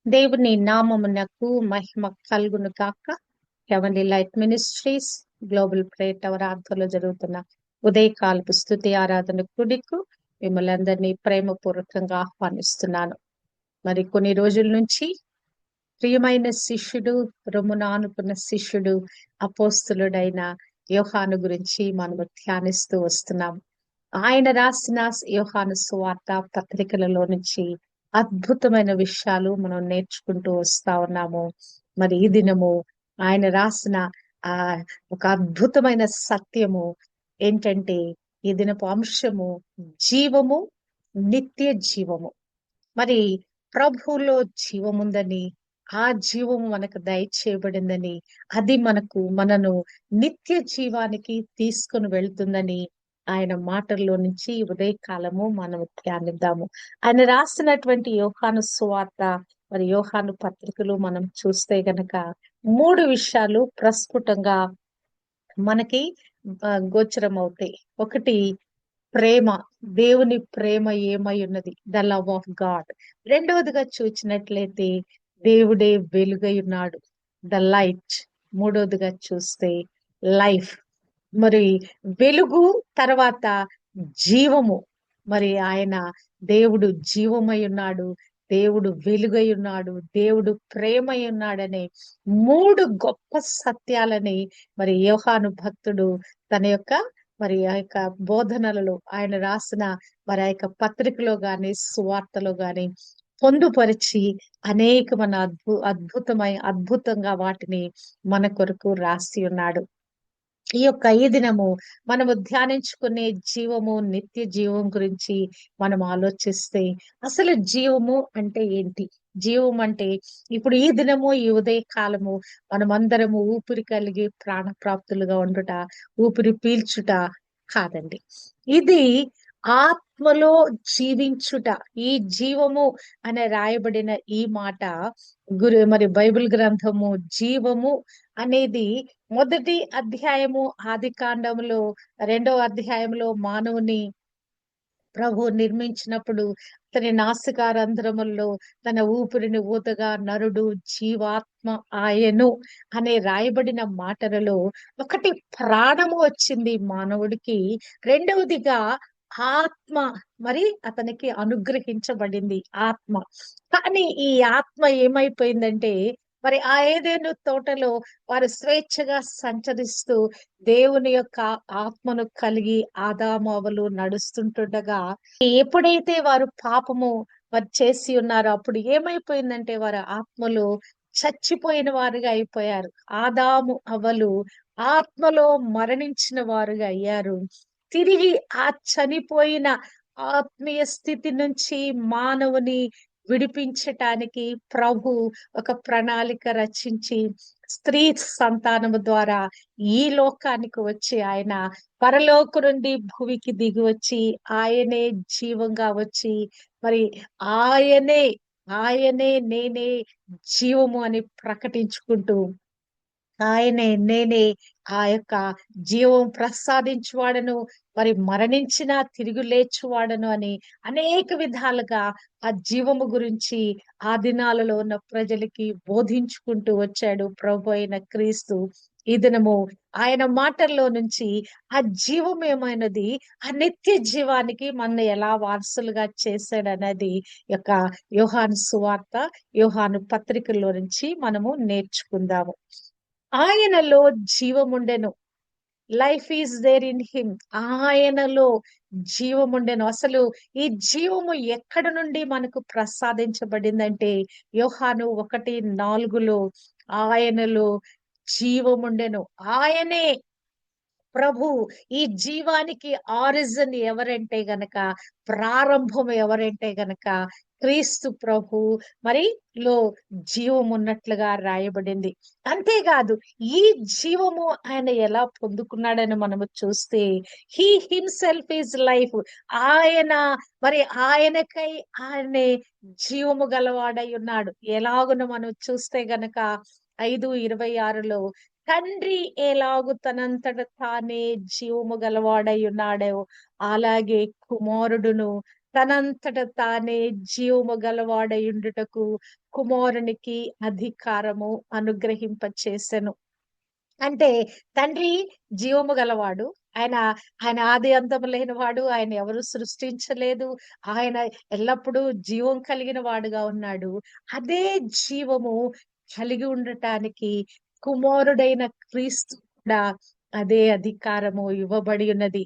దేవుని నామమునకు మహిమ కలుగును గాక. Heavenly light ministries global prayer tower ఆధ్వర్యంలో జరుగుతున్న ఉదయకాలపు స్తుతి ఆరాధన కుడికు మిమ్మల్ని అందరినీ ప్రేమపూర్వకంగా ఆహ్వానిస్తున్నాను. మరి కొన్ని రోజుల నుంచి ప్రియమైన శిష్యుడు, రొమ్మున ఆనుకున్న శిష్యుడు, అపోస్తులుడైన యోహాను గురించి మనము ధ్యానిస్తూ వస్తున్నాం. ఆయన రాసిన యోహాను సువార్త పత్రికలలో నుంచి అద్భుతమైన విషయాలు మనం నేర్చుకుంటూ వస్తా ఉన్నాము. మరి ఈ దినము ఆయన రాసిన ఆ ఒక అద్భుతమైన సత్యము ఏంటంటే, ఈ దినపు అంశము జీవము, నిత్య జీవము. మరి ప్రభువులో జీవముందని, ఆ జీవము మనకు దయచేయబడిందని, అది మనను నిత్య జీవానికి తీసుకొని వెళ్తుందని ఆయన మాటల్లో నుంచి ఈ ఉదయకాలము మనం ధ్యానిద్దాము. ఆయన రాసినటువంటి యోహాను సువార్త, మరి యోహాను పత్రికలు మనం చూస్తే గనక 3 విషయాలు ప్రస్ఫుటంగా మనకి గోచరం అవుతాయి. ఒకటి, ప్రేమ, దేవుని ప్రేమ ఏమై ఉన్నది, ద లవ్ ఆఫ్ గాడ్. రెండవదిగా చూసినట్లయితే దేవుడే వెలుగై ఉన్నాడు, ద లైట్. మూడవదిగా చూస్తే లైఫ్, మరి వెలుగు తర్వాత జీవము. మరి ఆయన దేవుడు జీవమై ఉన్నాడు, దేవుడు వెలుగై ఉన్నాడు, దేవుడు ప్రేమై ఉన్నాడనే 3 గొప్ప సత్యాలని మరి యోహాను భక్తుడు తన యొక్క మరి ఆ యొక్క బోధనలలో, ఆయన రాసిన మరి ఆ యొక్క పత్రికలో గాని సువార్తలో గాని పొందుపరిచి అనేకమైన అద్భుతంగా వాటిని మన కొరకు రాసి ఉన్నాడు. ఈ దినము మనము ధ్యానించుకునే జీవము, నిత్య జీవం గురించి మనం ఆలోచిస్తే, అసలు జీవము అంటే ఏంటి? జీవం అంటే ఇప్పుడు ఈ దినము, ఈ ఉదయ కాలము మనమందరము ఊపిరి కలిగి ప్రాణప్రాప్తులుగా ఉండుట, ఊపిరి పీల్చుట కాదండి. ఇది ఆత్మలో జీవించుట. ఈ జీవము అనే రాయబడిన ఈ మాట మరి బైబిల్ గ్రంథము జీవము అనేది మొదటి అధ్యాయము ఆది కాండములో 2వ అధ్యాయంలో మానవుని ప్రభు నిర్మించినప్పుడు అతని నాసికారంధ్రముల్లో తన ఊపిరిని ఊదగా నరుడు జీవాత్మ ఆయను అనే రాయబడిన మాటలలో ఒకటి, ప్రాణము వచ్చింది మానవుడికి. రెండవదిగా ఆత్మ మరి అతనికి అనుగ్రహించబడింది, ఆత్మ. కానీ ఈ ఆత్మ ఏమైపోయిందంటే, మరి ఆ ఏదెను తోటలో వారు స్వేచ్ఛగా సంచరిస్తూ దేవుని యొక్క ఆత్మను కలిగి ఆదామవలు నడుస్తుంటుండగా, ఎప్పుడైతే వారు పాపము వారు చేసి ఉన్నారో అప్పుడు ఏమైపోయిందంటే, వారి ఆత్మలో చచ్చిపోయిన వారుగా అయిపోయారు. ఆదాము అవ్వలు ఆత్మలో మరణించిన వారుగా అయ్యారు. తిరిగి ఆ చనిపోయిన ఆత్మీయ స్థితి నుంచి మానవుని విడిపించటానికి ప్రభు ఒక ప్రణాళిక రచించి స్త్రీ సంతానము ద్వారా ఈ లోకానికి వచ్చి, ఆయన పరలోకు నుండి భూమికి దిగి వచ్చి, ఆయనే జీవంగా వచ్చి, మరి ఆయనే ఆయనే నేనే జీవము అని ప్రకటించుకుంటూ, నేనే ఆ యొక్క జీవం ప్రసాదించువాడను, మరి మరణించినా తిరిగి లేచువాడను అని అనేక విధాలుగా ఆ జీవము గురించి ఆ దినాలలో ఉన్న ప్రజలకి బోధించుకుంటూ వచ్చాడు ప్రభు అయిన క్రీస్తు. ఈ దినము ఆయన మాటల్లో నుంచి ఆ జీవం ఏమైనది, ఆ నిత్య జీవానికి మన ఎలా వారసులుగా చేశాడనేది యొక్క యోహాను సువార్త, యోహాను పత్రికల్లో నుంచి మనము నేర్చుకుందాము. ఆయనలో జీవముండెను, life is there in him. ఆయనలో జీవముండెను. అసలు ఈ జీవము ఎక్కడ నుండి మనకు ప్రసాదించబడిందంటే, యోహాను 1:4 ఆయనలో జీవముండెను. ఆయనే ప్రభు. ఈ జీవానికి ఆరిజిన్ ఎవరంటే గనక, ప్రారంభం ఎవరంటే గనక క్రీస్తు ప్రభు మరి లో జీవం ఉన్నట్లుగా రాయబడింది. అంతేకాదు, ఈ జీవము ఆయన ఎలా పొందుకున్నాడని మనము చూస్తే, హీ హిమ్సెల్ఫ్ ఈజ్ లైఫ్. ఆయన మరి ఆయనకై ఆయనే జీవము గలవాడై ఉన్నాడు. ఎలాగున మనం చూస్తే గనక 5:26లో, తండ్రి ఎలాగు తనంతట తానే జీవము గలవాడై ఉన్నాడో, అలాగే కుమారుడును తనంతట తానే జీవము గలవాడయుండుటకు కుమారునికి అధికారము అనుగ్రహింపచేసెను. అంటే తండ్రి జీవము గలవాడు. ఆయన, ఆయన ఆది అంతము లేనివాడు. ఆయన ఎవరు సృష్టించలేదు. ఆయన ఎల్లప్పుడూ జీవం కలిగిన వాడుగా ఉన్నాడు. అదే జీవము కలిగి ఉండటానికి కుమారుడైన క్రీస్తు కూడా అదే అధికారము ఇవ్వబడి ఉన్నది.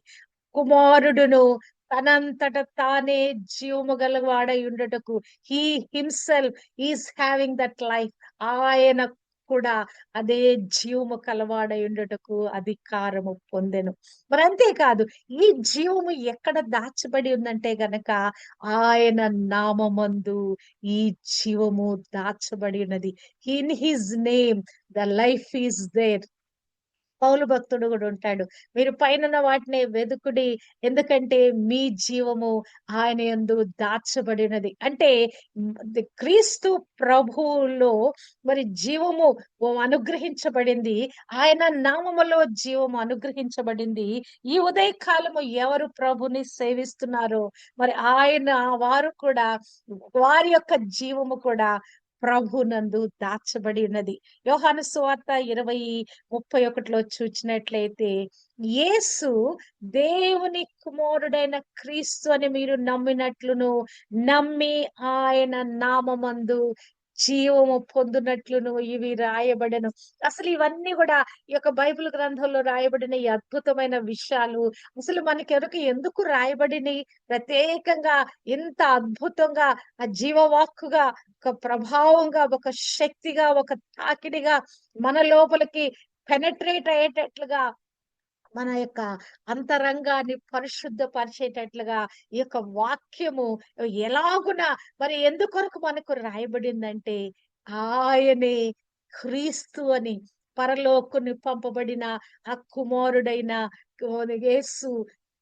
కుమారుడును తనంతట తానే జీవము గలవాడై ఉండుటకు he himself is having that life. ఆయన కూడా అదే జీవము కలవాడై ఉండుటకు అధికారము పొందెను. మరి అంతేకాదు, ఈ జీవము ఎక్కడ దాచబడి ఉందంటే గనక ఆయన నామమందు ఈ జీవము దాచబడి ఉన్నది. In his name the life is there. Paul భక్తుడు గూడా ఉంటాడు. మీరు పైనున్న వాటిని వెదుకుడి. ఎందుకంటే మీ జీవము ఆయన యందు దాచబడినది. అంటే క్రీస్తు ప్రభువులో మరి జీవము అనుగ్రహించబడింది. ఆయన నామములో జీవము అనుగ్రహించబడింది. ఈ ఉదయ కాలము ఎవరు ప్రభుని సేవిస్తున్నారో మరి ఆయన వారు కూడా వారి యొక్క జీవము కూడా ప్రభునందు దాచబడి ఉన్నది. యోహాను సువార్త 20:31లో చూచినట్లయితే యేసు దేవుని కుమారుడైన క్రీస్తు అని మీరు నమ్మినట్లును, నమ్మి ఆయన నామమందు జీవము పొందునట్లును ఇవి రాయబడెను. అసలు ఇవన్నీ కూడా ఈ యొక్క బైబిల్ గ్రంథంలో రాయబడిన ఈ అద్భుతమైన విషయాలు అసలు మనకెరుక ఎందుకు రాయబడినయి? ప్రత్యేకంగా ఇంత అద్భుతంగా ఆ జీవవాక్కుగా, ఒక ప్రభావంగా, ఒక శక్తిగా, ఒక తాకిడిగా మన లోపలికి పెనట్రేట్ అయ్యేటట్లుగా మన యొక్క అంతరంగాన్ని పరిశుద్ధపరిచేటట్లుగా ఈ యొక్క వాక్యము ఎలాగున మరి ఎందుకొరకు మనకు రాయబడిందంటే ఆయనే క్రీస్తు అని, పరలోకుని పంపబడిన ఆ కుమారుడైన యేసు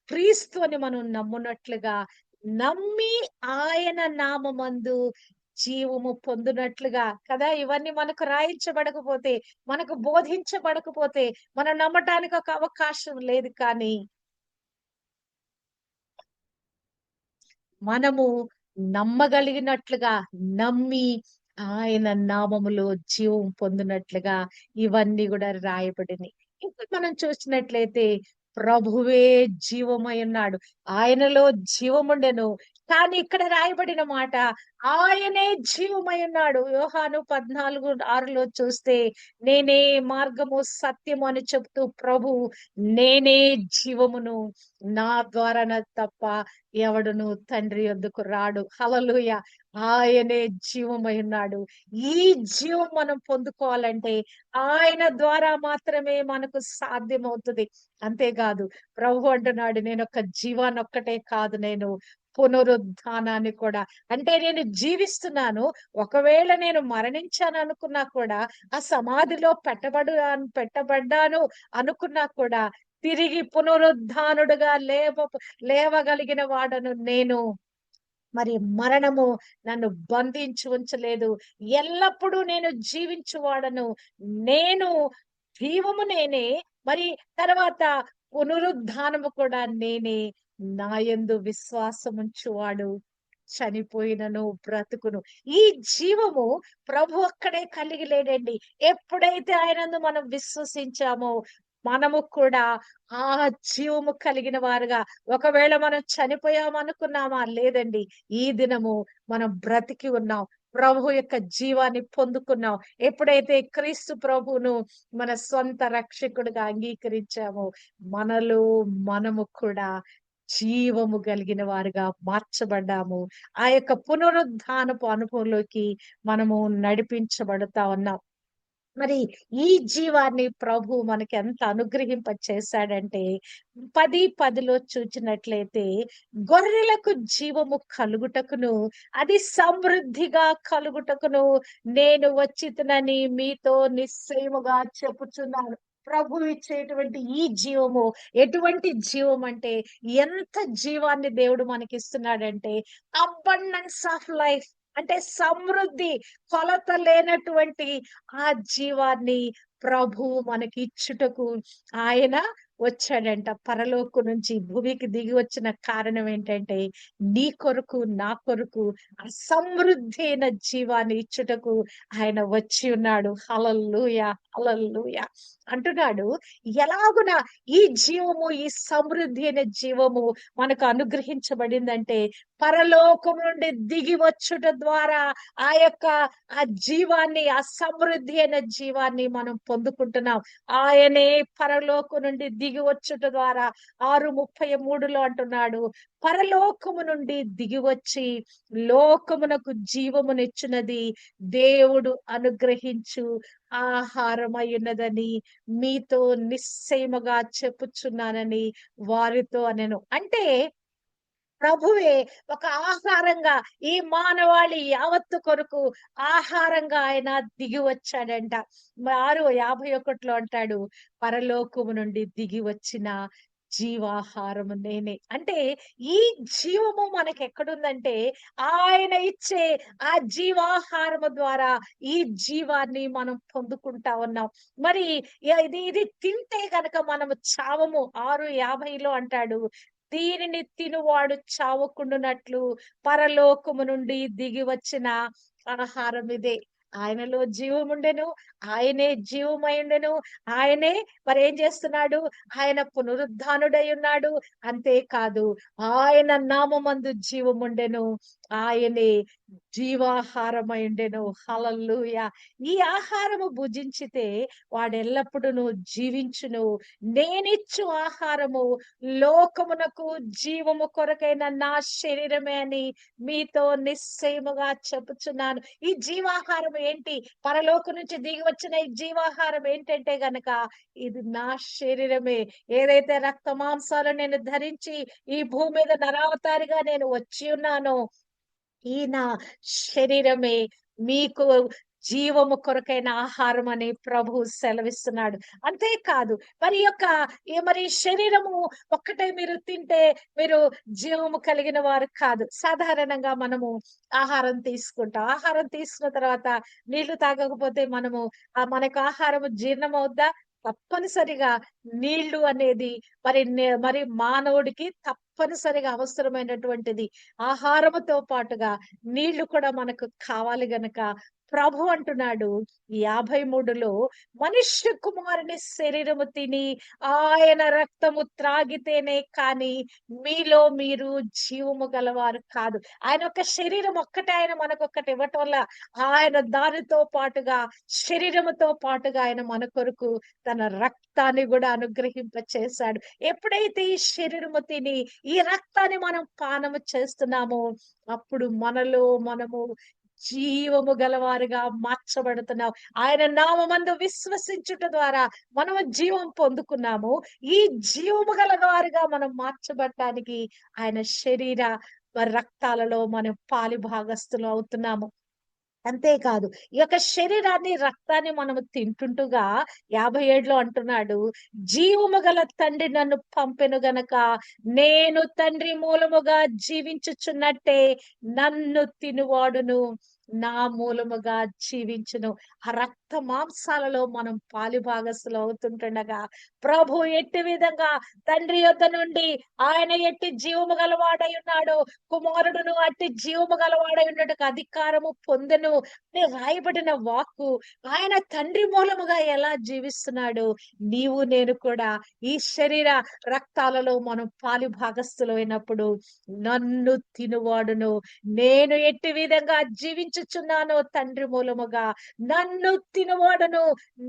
క్రీస్తు అని మనం నమ్మునట్లుగా, నమ్మి ఆయన నామమందు జీవము పొందునట్లుగా కదా! ఇవన్నీ మనకు రాయించబడకపోతే, మనకు బోధించబడకపోతే మనం నమ్మటానికి ఒక అవకాశం లేదు. కానీ మనము నమ్మగలిగినట్లుగా నమ్మి ఆయన నామములో జీవం పొందినట్లుగా ఇవన్నీ కూడా రాయబడినాయి. ఇంకా మనం చూసినట్లయితే ప్రభువే జీవమై ఉన్నాడు. ఆయనలో జీవముండెను. కానీ ఇక్కడ రాయబడిన మాట ఆయనే జీవమై ఉన్నాడు. యోహాను 14:6లో చూస్తే నేనే మార్గము సత్యము అని చెప్తూ ప్రభు నేనే జీవమును, నా ద్వారాన తప్ప ఎవడును తండ్రి యొద్దకు రాడు. హల్లెలూయా! ఆయనే జీవమై ఉన్నాడు. ఈ జీవం మనం పొందుకోవాలంటే ఆయన ద్వారా మాత్రమే మనకు సాధ్యమవుతుంది. అంతేకాదు ప్రభు అంటున్నాడు నేనొక్క జీవాన్నొక్కటే కాదు, నేను పునరుద్ధానాన్ని కూడా. అంటే నేను జీవిస్తున్నాను. ఒకవేళ నేను మరణించాను అనుకున్నా కూడా, ఆ సమాధిలో పెట్టబడ్డాను అనుకున్నా కూడా తిరిగి పునరుద్ధానుడుగా లేవగలిగిన వాడను నేను. మరి మరణము నన్ను బంధించి ఉంచలేదు. ఎల్లప్పుడూ నేను జీవించువాడను. నేను జీవము నేనే. మరి తర్వాత పునరుద్ధానము కూడా నేనే. నా యందు విశ్వాసముంచువాడు చనిపోయినను బ్రతుకును. ఈ జీవము ప్రభు ఒక్కడే కలిగి లేడండి. ఎప్పుడైతే ఆయనందు మనం విశ్వసించామో మనము కూడా ఆ జీవము కలిగిన వారుగా, ఒకవేళ మనం చనిపోయామనుకున్నామా? లేదండి. ఈ దినము మనం బ్రతికి ఉన్నాం. ప్రభు యొక్క జీవాన్ని పొందుకున్నాం. ఎప్పుడైతే క్రీస్తు ప్రభువును మన సొంత రక్షకుడిగా అంగీకరించామో మనలో మనము కూడా జీవము కలిగిన వారుగా మార్చబడ్డాము. ఆ యొక్క పునరుద్ధానపు అనుభవంలోకి మనము నడిపించబడతా ఉన్నాం. మరి ఈ జీవాన్ని ప్రభు మనకి ఎంత అనుగ్రహింప చేశాడంటే 10:10లో చూచినట్లయితే గొర్రెలకు జీవము కలుగుటకును అది సమృద్ధిగా కలుగుటకును నేను వచ్చితినని మీతో నిశ్చయముగా చెప్పుచున్నాను. ప్రభు ఇచ్చేటువంటి ఈ జీవము ఎటువంటి జీవం అంటే ఎంత జీవాన్ని దేవుడు మనకిస్తున్నాడంటే అబండెన్స్ ఆఫ్ లైఫ్, అంటే సమృద్ధి, కొలత లేనటువంటి ఆ జీవాన్ని ప్రభువు మనకి ఇచ్చుటకు ఆయన వచ్చాడంట. పరలోకం నుంచి భూమికి దిగి వచ్చిన కారణం ఏంటంటే, నీ కొరకు, నా కొరకు సమృద్ధి అయిన జీవాన్ని ఇచ్చుటకు ఆయన వచ్చి ఉన్నాడు. హల్లెలూయా! హల్లెలూయా! అంటున్నాడు, ఎలాగున ఈ జీవము, ఈ సమృద్ధి అయిన జీవము మనకు అనుగ్రహించబడిందంటే, పరలోకం నుండి దిగి వచ్చుట ద్వారా ఆ యొక్క ఆ జీవాన్ని, ఆ సమృద్ధి అయిన జీవాన్ని మనం పొందుకుంటున్నాం. ఆయనే పరలోకం నుండి దిగి వచ్చుట ద్వారా 6:33లో అంటున్నాడు, పరలోకము నుండి దిగి వచ్చి లోకమునకు జీవమునిచ్చినది దేవుడు అనుగ్రహించు ఆహారమై ఉన్నదని మీతో నిశ్చయముగా చెప్పుచున్నానని వారితో అనెను. అంటే ప్రభువే ఒక ఆహారంగా ఈ మానవాళి యావత్తు కొరకు ఆహారంగా ఆయన దిగి వచ్చాడంట. 6:51లో అంటాడు, పరలోకము నుండి దిగి వచ్చిన జీవాహారము నేనే. అంటే ఈ జీవము మనకెక్కడుందంటే ఆయన ఇచ్చే ఆ జీవాహారము ద్వారా ఈ జీవాన్ని మనం పొందుకుంటా ఉన్నాం. మరి ఇది తింటే గనక మనము చావము. 6:50లో అంటాడు, దీనిని తినువాడు చావకుండునట్లు పరలోకము నుండి దిగి వచ్చిన ఆహారం ఇదే. ఆయనలో జీవముండెను. ఆయనే జీవమై ఉండెను. ఆయనే మరేం చేస్తున్నాడు? ఆయన పునరుద్ధానుడై ఉన్నాడు. అంతేకాదు ఆయన నామమందు జీవముండెను. ఆయనే జీవాహారమై ఉండెను. హల్లెలూయా! ఈ ఆహారము భుజించితే వాడెల్లప్పుడును జీవించును. నేనిచ్చు ఆహారము లోకమునకు జీవము కొరకైన నా శరీరమే అని మీతో నిశ్చయముగా చెప్పుచున్నాను. ఈ జీవాహారం ఏంటి? పరలోకం నుంచి దిగి వచ్చిన ఈ జీవాహారం ఏంటంటే గనక ఇది నా శరీరమే. ఏదైతే రక్త మాంసాలు నేను ధరించి ఈ భూమి మీద నరావతారిగా నేను వచ్చి ఉన్నానో, ఈ నా శరీరమే మీకు జీవము కొరకైన ఆహారం అని ప్రభువు సెలవిస్తున్నాడు. అంతేకాదు మరి మరి శరీరము ఒక్కటే మీరు తింటే మీరు జీవము కలిగిన వారు కాదు. సాధారణంగా మనము ఆహారం తీసుకుంటాం. ఆహారం తీసుకున్న తర్వాత నీళ్లు తాగకపోతే మనకు ఆహారము జీర్ణమవుద్దా? తప్పనిసరిగా నీళ్లు అనేది మరి మానవుడికి తప్పనిసరిగా అవసరమైనటువంటిది. ఆహారముతో పాటుగా నీళ్లు కూడా మనకు కావాలి గనక ప్రభు అంటున్నాడు 53లో, మనుష్య కుమారుని శరీరము తిని ఆయన రక్తము త్రాగితేనే కాని మీలో మీరు జీవము గలవారు కాదు. ఆయన ఒక శరీరం ఒక్కటే ఆయన మనకొక్కటి ఇవ్వటం వల్ల ఆయన దానితో పాటుగా శరీరముతో పాటుగా ఆయన మన కొరకు తన రక్తాన్ని కూడా అనుగ్రహింప చేశాడు. ఎప్పుడైతే ఈ శరీరము తిని ఈ రక్తాన్ని మనం పానము చేస్తున్నామో అప్పుడు మనము జీవము గలవారుగా మార్చబడుతున్నాం. ఆయన నామమందు విశ్వసించుట ద్వారా మనము జీవం పొందుకున్నాము. ఈ జీవము గల వారుగా మనం మార్చబడటానికి ఆయన శరీర రక్తాలలో మనం పాలిభాగస్తులు అవుతున్నాము. అంతేకాదు ఈ యొక్క శరీరాన్ని, రక్తాన్ని మనము తింటుంటూగా 57లో అంటున్నాడు, జీవము గల తండ్రి నన్ను పంపెను గనక నేను తండ్రి మూలముగా జీవించుచున్నట్టే నన్ను తినువాడును నా మూలముగా జీవించును. ఆ రక్త మాంసాలలో మనం పాలుభాగస్తులు అవుతుంటుండగా ప్రభు ఎట్టి విధంగా తండ్రి యొద్ద నుండి ఆయన ఎట్టి జీవము గలవాడై ఉన్నాడో కుమారుడును అట్టి జీవము గలవాడై ఉన్నట్టుకు అధికారము పొందెను అని రాయబడిన వాక్కు ఆయన తండ్రి మూలముగా ఎలా జీవిస్తున్నాడో నీవు నేను కూడా ఈ శరీర రక్తాలలో మనం పాలు భాగస్థులైనప్పుడు నన్ను తినువాడును నేను ఎట్టి విధంగా జీవించుచున్నానో తండ్రి మూలముగా నన్ను తినువాడును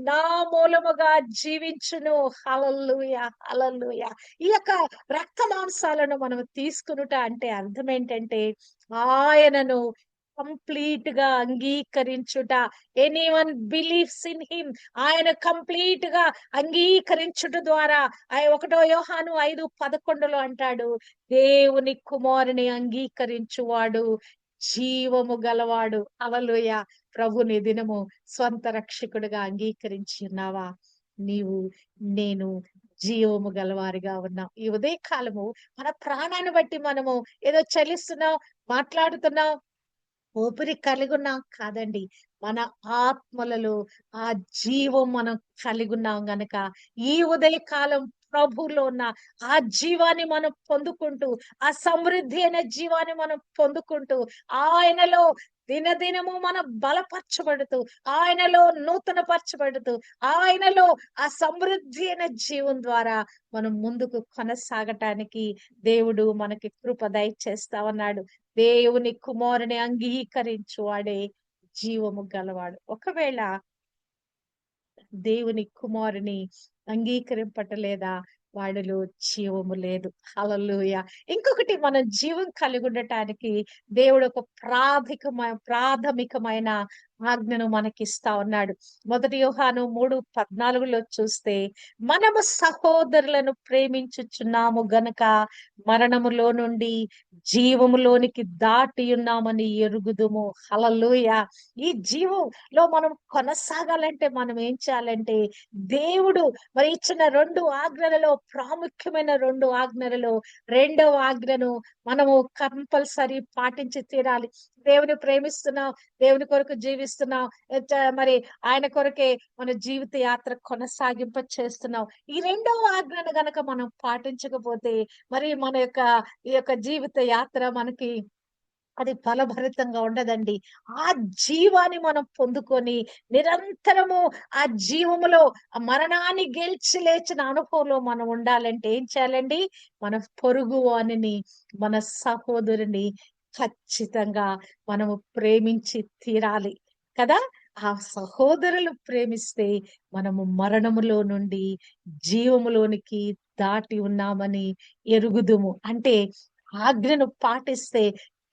నా మూలముగా జీవించును. హల్లెలూయా! హల్లెలూయా! ఈ యొక్క రక్త మాంసాలను మనం తీసుకునుట అంటే అర్థం ఏంటంటే ఆయనను కంప్లీట్ గా అంగీకరించుట. ఎనీవన్ బిలీవ్స్ ఇన్ హిమ్, ఆయన కంప్లీట్ గా అంగీకరించుట ద్వారా 1 యోహాను 5:11లో అంటాడు, దేవుని కుమారుని అంగీకరించువాడు జీవము గలవాడు. హల్లెలూయా! ప్రభుని దినము స్వంత రక్షకుడిగా అంగీకరించి ఉన్నావా? నీవు నేను జీవము గలవారిగా ఉన్నాం. ఈ ఉదయ కాలము మన ప్రాణాన్ని బట్టి మనము ఏదో చలిస్తున్నాం, మాట్లాడుతున్నాం, ఊపిరి కలిగున్నాం కాదండి. మన ఆత్మలలో ఆ జీవం మనం కలిగున్నాం గనక ఈ ఉదయ కాలం ప్రభువులో ఉన్న ఆ జీవాన్ని మనం పొందుకుంటూ, ఆ సమృద్ధి అనే జీవాన్ని మనం పొందుకుంటూ, ఆయనలో దినదినము మనం బలపరచబడుతూ, ఆయనలో నూతన పరచబడుతూ, ఆయనలో ఆ సమృద్ధి అనే జీవం ద్వారా మనం ముందుకు కొనసాగటానికి దేవుడు మనకి కృప దయచేస్తా ఉన్నాడు. దేవుని కుమారుని అంగీకరించు వాడే జీవము గలవాడు. ఒకవేళ దేవుని కుమారుని అంగీకరింపటలేదా? వాడిలో జీవము లేదు. హల్లెలూయా! ఇంకొకటి మనం జీవం కలిగి ఉండటానికి దేవుడు ఒక ప్రాథమికమైన ఆజ్ఞను మనకిస్తా ఉన్నాడు. మొదటి యోహాను 3:14లో చూస్తే, మనము సహోదరులను ప్రేమించుచున్నాము గనుక మరణములో నుండి జీవములోనికి దాటి ఉన్నామని ఎరుగుదుము. హల్లెలూయా! ఈ జీవంలో మనం కొనసాగాలంటే మనం ఏం చేయాలంటే, దేవుడు మరి ఇచ్చిన 2 ఆజ్ఞలలో ప్రాముఖ్యమైన 2 ఆజ్ఞలలో రెండవ ఆజ్ఞను మనము కంపల్సరీ పాటించి తీరాలి. దేవుని ప్రేమిస్తున్నాం, దేవుని కొరకు జీవిస్తున్నాం. మరి ఆయన కొరకే మన జీవిత యాత్ర కొనసాగింప చేస్తున్నాం. ఈ రెండవ ఆజ్ఞను గనక మనం పాటించకపోతే మరి మన యొక్క ఈ యొక్క జీవిత యాత్ర మనకి అది ఫలభరితంగా ఉండదండి. ఆ జీవాన్ని మనం పొందుకొని నిరంతరము ఆ జీవములో ఆ మరణాన్ని గెలిచి లేచిన అనుభవంలో మనం ఉండాలంటే ఏం చేయాలండి? మన పొరుగువానిని, మన సహోదరుని ఖచ్చితంగా మనము ప్రేమించి తీరాలి. కదా! ఆ సహోదరులు ప్రేమిస్తే మనము మరణములో నుండి జీవములోనికి దాటి ఉన్నామని ఎరుగుదుము. అంటే ఆజ్ఞను పాటిస్తే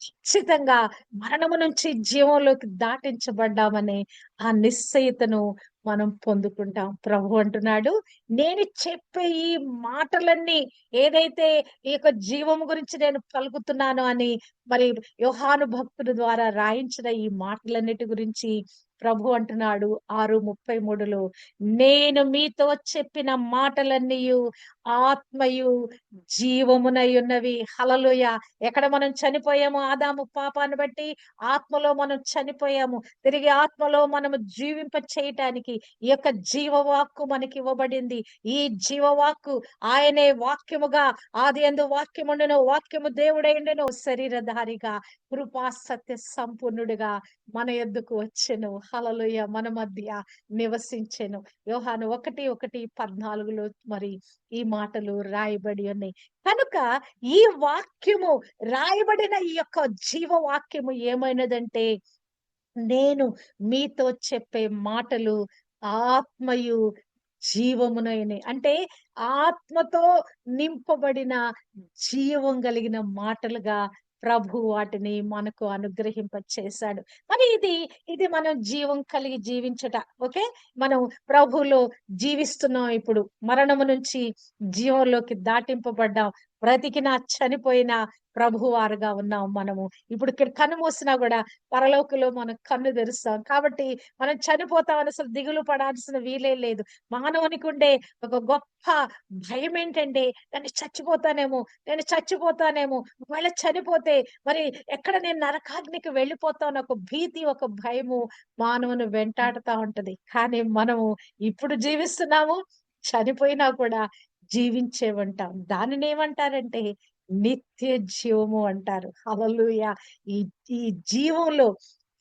ఖచ్చితంగా మరణము నుంచి జీవంలోకి దాటించబడ్డామనే ఆ నిశ్చయితను మనం పొందుకుంటాం. ప్రభు అంటున్నాడు, నేను చెప్పే ఈ మాటలన్నీ ఏదైతే ఈ యొక్క జీవము గురించి నేను పలుకుతున్నానో అని మరి యోహాను భక్తుడి ద్వారా రాయించిన ఈ మాటలన్నిటి గురించి ప్రభు అంటున్నాడు 6:33లో, నేను మీతో చెప్పిన మాటలన్నీయు ఆత్మయు జీవమునై ఉన్నవి. హల్లెలూయా! ఎక్కడ మనం చనిపోయామో ఆదాము పాపాన్ని బట్టి ఆత్మలో మనం చనిపోయాము. తిరిగి ఆత్మలో మనము జీవింప చేయటానికి ఈ యొక్క జీవవాక్కు మనకి ఇవ్వబడింది. ఈ జీవవాక్కు ఆయనే వాక్యముగా ఆదియందు వాక్యముండెను, వాక్యము దేవుడైండెను, శరీరధారిగా కృపా సత్య సంపూర్ణుడిగా మన యొద్దకు వచ్చెను. హల్లెలూయా! మన మధ్య నివసించెను. యోహాను 1:14లో మరి ఈ మాటలు రాయబడి ఉన్నాయి. కనుక ఈ వాక్యము రాయబడిన ఈ యొక్క జీవవాక్యము ఏమైనదంటే, నేను మీతో చెప్పే మాటలు ఆత్మయు జీవమునైనవి. అంటే ఆత్మతో నింపబడిన జీవం కలిగిన మాటలుగా ప్రభు వాటిని మనకు అనుగ్రహింప చేశాడు. మరి ఇది మనం జీవం కలిగి జీవించుట. ఓకే. మనం ప్రభువులో జీవిస్తున్నాం ఇప్పుడు. మరణము నుంచి జీవంలోకి దాటింపబడ్డాం. బ్రతికినా చనిపోయినా ప్రభువారుగా ఉన్నాం మనము. ఇప్పుడు ఇక్కడ కన్ను మూసినా గూడా పరలోకంలో మనం కన్ను తెరుస్తాం. కాబట్టి మనం చనిపోతామని అసలు దిగులు పడాల్సిన వీలే లేదు. మానవునికి ఉండే ఒక గొప్ప భయమేంటంటే, నేను చచ్చిపోతానేమో, ఒకవేళ చనిపోతే మరి ఎక్కడ నేను నరకాగ్నికి వెళ్ళిపోతానో ఒక భీతి, ఒక భయము మానవుని వెంటాడుతా ఉంటది. కానీ మనము ఇప్పుడు జీవిస్తున్నాము, చనిపోయినా కూడా జీవించే ఉంటాం. దానినేమంటారంటే నిత్య జీవము అంటారు. హల్లెలూయా! ఈ ఈ జీవంలో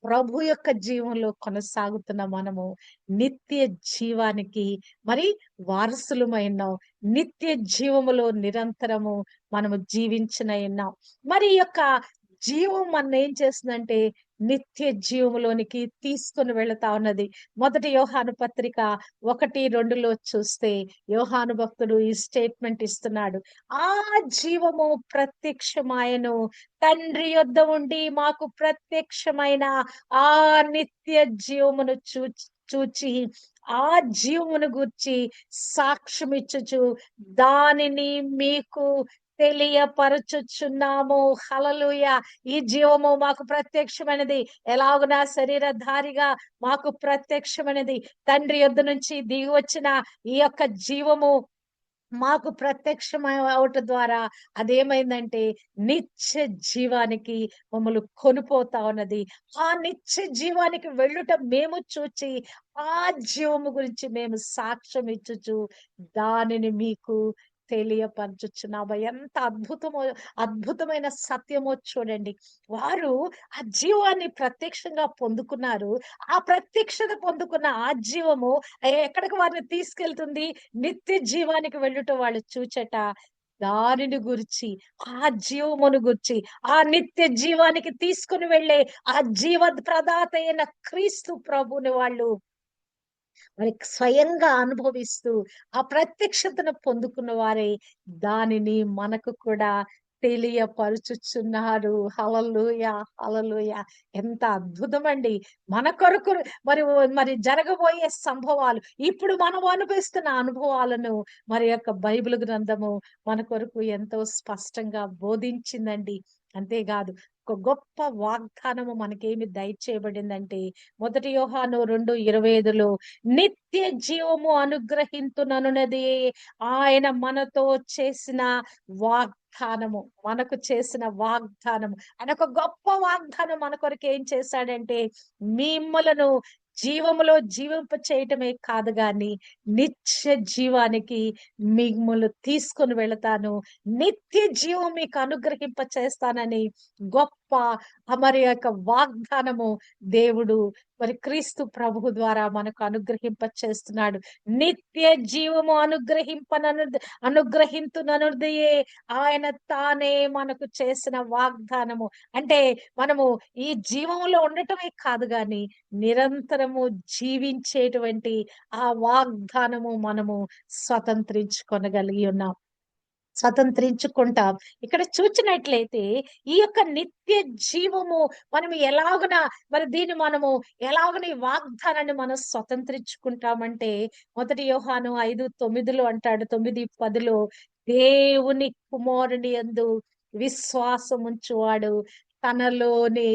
ప్రభు యొక్క జీవంలో కొనసాగుతున్న మనము నిత్య జీవానికి మరి వారసులమైనాం. నిత్య జీవములో నిరంతరము మనము జీవించనయున్నాం. మరి ఈ యొక్క జీవం మననేం చేస్తుందంటే నిత్య జీవములోనికి తీసుకొని వెళతా ఉన్నది. మొదటి యోహాను పత్రిక 1:2లో చూస్తే యోహాను భక్తుడు ఈ స్టేట్మెంట్ ఇస్తున్నాడు. ఆ జీవము ప్రత్యక్షమాయెను. తండ్రి యొద్ద ఉండి మాకు ప్రత్యక్షమైన ఆ నిత్య జీవమును చూచి ఆ జీవమును గూర్చి సాక్ష్యమిచ్చుచు దానిని మీకు తెలియపరచుచున్నాము. హల్లెలూయా! ఈ జీవము మాకు ప్రత్యక్షమైనది. ఎలాగున శరీరధారిగా మాకు ప్రత్యక్షమైనది. తండ్రి యొద్ద నుంచి దిగి వచ్చిన ఈ యొక్క జీవము మాకు ప్రత్యక్షమవుట ద్వారా అదేమైందంటే నిత్య జీవానికి మమ్మల్ని కొనిపోతా ఉన్నది. ఆ నిత్య జీవానికి వెళ్ళుట మేము చూచి, ఆ జీవము గురించి మేము సాక్ష్యం ఇచ్చుచు దానిని మీకు తెలియపరచుచున్నావా. ఎంత అద్భుతమైన సత్యమో చూడండి. వారు ఆ జీవాన్ని ప్రత్యక్షంగా పొందుకున్నారు. ఆ ప్రత్యక్షత పొందుకున్న ఆ జీవము ఎక్కడికి వారిని తీసుకెళ్తుంది? నిత్య జీవానికి వెళ్ళుట వాళ్ళు చూచట. దానిని గురించి, ఆ జీవమును గూర్చి, ఆ నిత్య జీవానికి తీసుకొని వెళ్ళే ఆ జీవ ప్రదాత అయిన క్రీస్తు ప్రభువుని వాళ్ళు మరి స్వయంగా అనుభవిస్తూ ఆ ప్రత్యక్షతను పొందుకున్న వారే దానిని మనకు కూడా తెలియపరుచుచున్నారు. హల్లెలూయా! హల్లెలూయా! ఎంత అద్భుతమండి. మన కొరకు మరి మరి జరగబోయే సంభవాలు, ఇప్పుడు మనం అనుభవిస్తున్న అనుభవాలను మరి యొక్క బైబిల్ గ్రంథము మన కొరకు ఎంతో స్పష్టంగా బోధించిందండి. అంతేకాదు ఒక గొప్ప వాగ్దానము మనకేమి దయచేయబడిందంటే, మొదటి యోహాను 2:25లో నిత్య జీవము అనుగ్రహింతుననున్నది ఆయన మనతో చేసిన వాగ్దానము. మనకు చేసిన వాగ్దానము. ఆయన ఒక గొప్ప వాగ్దానం మన కొరకు ఏం చేశాడంటే, మిమ్మలను జీవములో జీవింప చేయటమే కాదు గాని నిత్య జీవానికి మిమ్ములు తీసుకొని వెళతాను. నిత్య జీవం మీకు అనుగ్రహింప చేస్తానని గొప్ప మరి యొక్క వాగ్దానము దేవుడు మరి క్రీస్తు ప్రభువు ద్వారా మనకు అనుగ్రహింప చేస్తున్నాడు. నిత్య జీవము అనుగ్రహింతుననుదయే ఆయన తానే మనకు చేసిన వాగ్దానము. అంటే మనము ఈ జీవములో ఉండటమే కాదు గాని నిరంతరము జీవించేటువంటి ఆ వాగ్దానము మనము స్వతంత్రించుకొనగలిగి ఉన్నాం. స్వతంత్రించుకుంటాం. ఇక్కడ చూచినట్లయితే ఈ యొక్క నిత్య జీవము మనం ఎలాగున మరి దీన్ని మనము ఎలాగున ఈ వాగ్దానాన్ని మనం స్వతంత్రించుకుంటామంటే, మొదటి యోహాను 5:9 అంటాడు. 9:10 దేవుని కుమారుని యందు విశ్వాసముంచువాడు తనలోని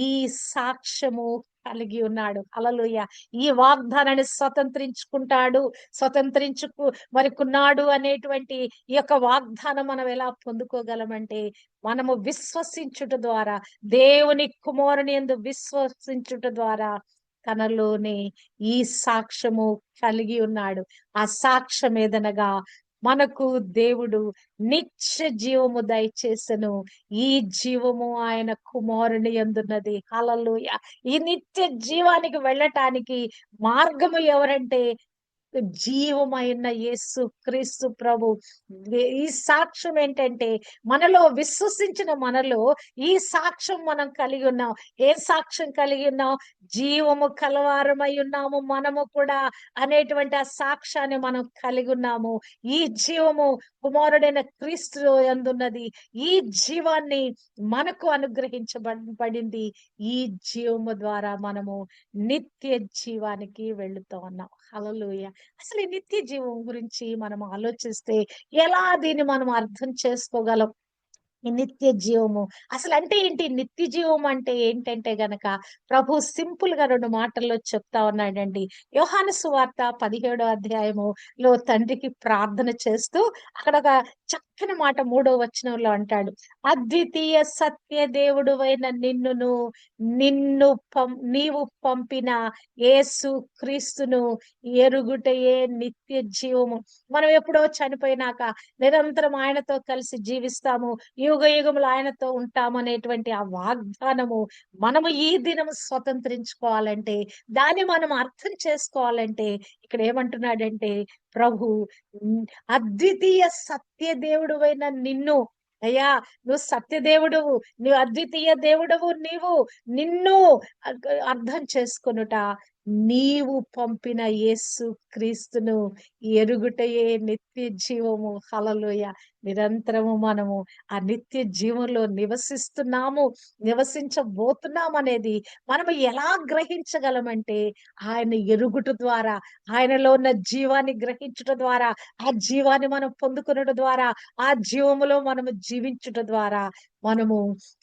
ఈ సాక్ష్యము కలిగి ఉన్నాడు. హల్లెలూయా! ఈ వాగ్దానాన్ని స్వతంత్రించుకు మరికున్నాడు అనేటువంటి ఈ యొక్క వాగ్దానం మనం ఎలా పొందుకోగలమంటే, మనము విశ్వసించుట ద్వారా, దేవుని కుమారుని యందు విశ్వసించుట ద్వారా తనలోనే ఈ సాక్ష్యము కలిగి ఉన్నాడు. ఆ సాక్ష్యం ఏదనగా మనకు దేవుడు నిత్య జీవము దయచేసెను. ఈ జీవము ఆయన కుమారుని యందున్నది. హల్లెలూయా! ఈ నిత్య జీవానికి వెళ్ళటానికి మార్గము ఎవరంటే జీవమైన యేసు క్రీస్తు ప్రభు. ఈ సాక్ష్యం ఏంటంటే, మనలో విశ్వసించిన మనలో ఈ సాక్ష్యం మనం కలిగి ఉన్నాం. ఏ సాక్ష్యం కలిగి ఉన్నాం? జీవము కలవారమై ఉన్నాము మనము కూడా అనేటువంటి ఆ సాక్ష్యాన్ని మనం కలిగి ఉన్నాము. ఈ జీవము కుమారుడైన క్రీస్తు యందున్నది. ఈ జీవాన్ని మనకు అనుగ్రహించబడింది. ఈ జీవము ద్వారా మనము నిత్య జీవానికి వెళుతూ ఉన్నాం. హల్లెలూయా! అసలు ఈ నిత్య జీవం గురించి మనం ఆలోచిస్తే ఎలా దీన్ని మనం అర్థం చేసుకోగలం? ఈ నిత్య జీవము. అసలంటే ఏంటి? నిత్య జీవం అంటే ఏంటంటే గనక ప్రభు సింపుల్‌గా 2 మాటల్లో చెప్తా ఉన్నాడండి. యోహాను సువార్త 17 అధ్యాయములో తండ్రికి ప్రార్థన చేస్తూ అక్కడ ఒక చక్కని మాట 3వ వచనంలో అంటాడు. అద్వితీయ సత్య దేవుడువైన నీవు పంపిన యేసు క్రీస్తును ఎరుగుటయే నిత్య జీవము. మనం ఎప్పుడో చనిపోయినాక నిరంతరం ఆయనతో కలిసి జీవిస్తాము. యుగ యుగములు ఆయనతో ఉంటామనేటువంటి ఆ వాగ్దానము మనము ఈ దినం స్వతంత్రించుకోవాలంటే, దాన్ని మనం అర్థం చేసుకోవాలంటే ఇక్కడ ఏమంటున్నాడంటే ప్రభు ఉమ్, అద్వితీయ సత్య దేవుడువైన నిన్ను అయ్యా, నువ్వు సత్యదేవుడువు, నువ్వు అద్వితీయ దేవుడవు, నిన్ను అర్థం చేసుకొనుట, నీవు పంపిన యేసు క్రీస్తును ఎరుగుటయే నిత్య జీవము. హల్లెలూయా! నిరంతరము మనము ఆ నిత్య జీవంలో నివసించబోతున్నాం అనేది మనము ఎలా గ్రహించగలమంటే, ఆయన ఎరుగుట ద్వారా, ఆయనలో ఉన్న జీవాన్ని గ్రహించుట ద్వారా, ఆ జీవాన్ని మనం పొందుకొనుట ద్వారా, ఆ జీవములో మనము జీవించుట ద్వారా మనము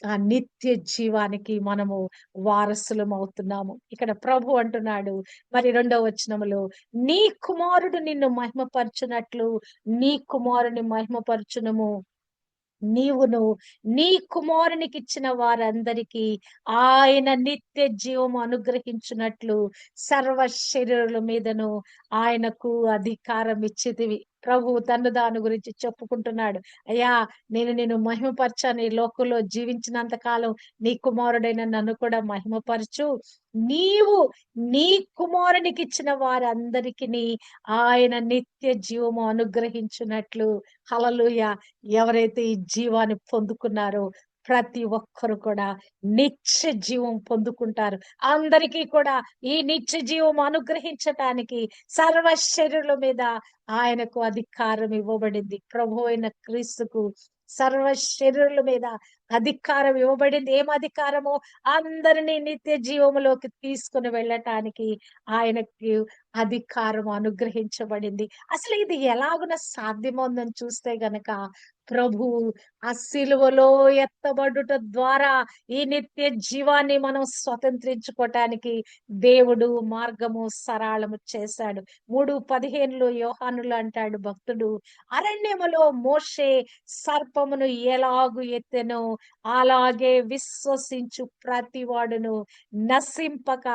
ఆ నిత్య జీవానికి మనము వారసులం అవుతున్నాము. ఇక్కడ ప్రభు అంటున్నాడు మరి 2వ వచనములో, నీ కుమారుడు నిన్ను మహిమపరచునట్లు నీ కుమారుని మహిమపరచునము. నీవును నీ కుమారునికిచ్చిన వారందరికీ ఆయన నిత్య జీవము అనుగ్రహించున్నట్లు సర్వ శరీరుల మీదను ఆయనకు అధికారం ఇచ్చితివి. ప్రభు తను దాని గురించి చెప్పుకుంటున్నాడు. అయ్యా, నేను మహిమపరచాను. ఈ లోకంలో జీవించినంత కాలం నీ కుమారుడైన నన్ను కూడా మహిమపరచు. నీవు నీ కుమారునికి ఇచ్చిన వారందరికిని ఆయన నిత్య జీవము అనుగ్రహించున్నట్లు. హల్లెలూయా. ఎవరైతే ఈ జీవాన్ని పొందుకున్నారో ప్రతి ఒక్కరు కూడా నిత్య జీవం పొందుకుంటారు. అందరికీ కూడా ఈ నిత్య జీవం అనుగ్రహించటానికి సర్వ శరీరుల మీద ఆయనకు అధికారం ఇవ్వబడింది. ప్రభు అయిన క్రీస్తుకు సర్వ శరీరుల మీద అధికారం ఇవ్వబడింది. ఏం అధికారము? అందరినీ నిత్య జీవములోకి తీసుకుని వెళ్ళటానికి ఆయనకి అధికారం అనుగ్రహించబడింది. అసలు ఇది ఎలాగున సాధ్యమవుందని చూస్తే గనక ప్రభు ఆ సిలువలో ఎత్తబడుట ద్వారా ఈ నిత్య జీవాన్ని మనం స్వతంత్రించుకోవటానికి దేవుడు మార్గము సరళము చేశాడు. 3:15 యోహానులు అంటాడు భక్తుడు, అరణ్యములో మోషే సర్పమును ఎలాగు ఎత్తెనో అలాగే విశ్వసించు ప్రతివాడును నశింపక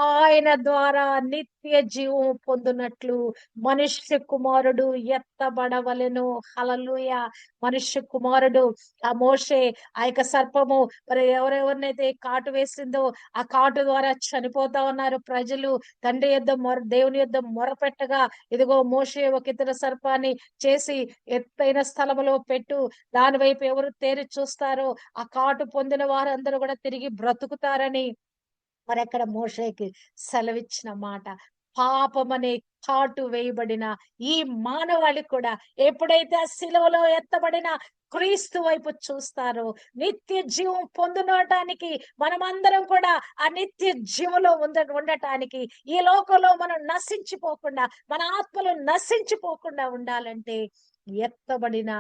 ఆయన ద్వారా నిత్య జీవం పొందునట్లు మనుష్య కుమారుడు ఎత్తబడవలెను. హల్లెలూయా. మనుష్య కుమారుడు, ఆ మోషే, ఆ యొక్క సర్పము మరి ఎవరెవరినైతే కాటు వేసిందో ఆ కాటు ద్వారా చనిపోతా ఉన్నారు ప్రజలు. తండ్రి యొద్ద దేవుని యొద్ద మొరపెట్టగా, ఇదిగో మోషే ఒక ఇతర సర్పాన్ని చేసి ఎత్తైన స్థలములో పెట్టు, దాని వైపు ఎవరు తేరి చూస్తారో ఆ కాటు పొందిన వారందరూ కూడా తిరిగి బ్రతుకుతారని మరి అక్కడ మోషేకి సెలవిచ్చిన మాట. పాపం అనే కాటు వేయబడిన ఈ మానవాళి కూడా ఎప్పుడైతే ఆ శిలువలో ఎత్తబడిన క్రీస్తు వైపు చూస్తారో నిత్య జీవం పొందునటానికి, మనమందరం కూడా ఆ నిత్య జీవంలో ఉండటానికి, ఈ లోకంలో మనం నశించిపోకుండా, మన ఆత్మలు నశించిపోకుండా ఉండాలంటే ఎత్తబడిన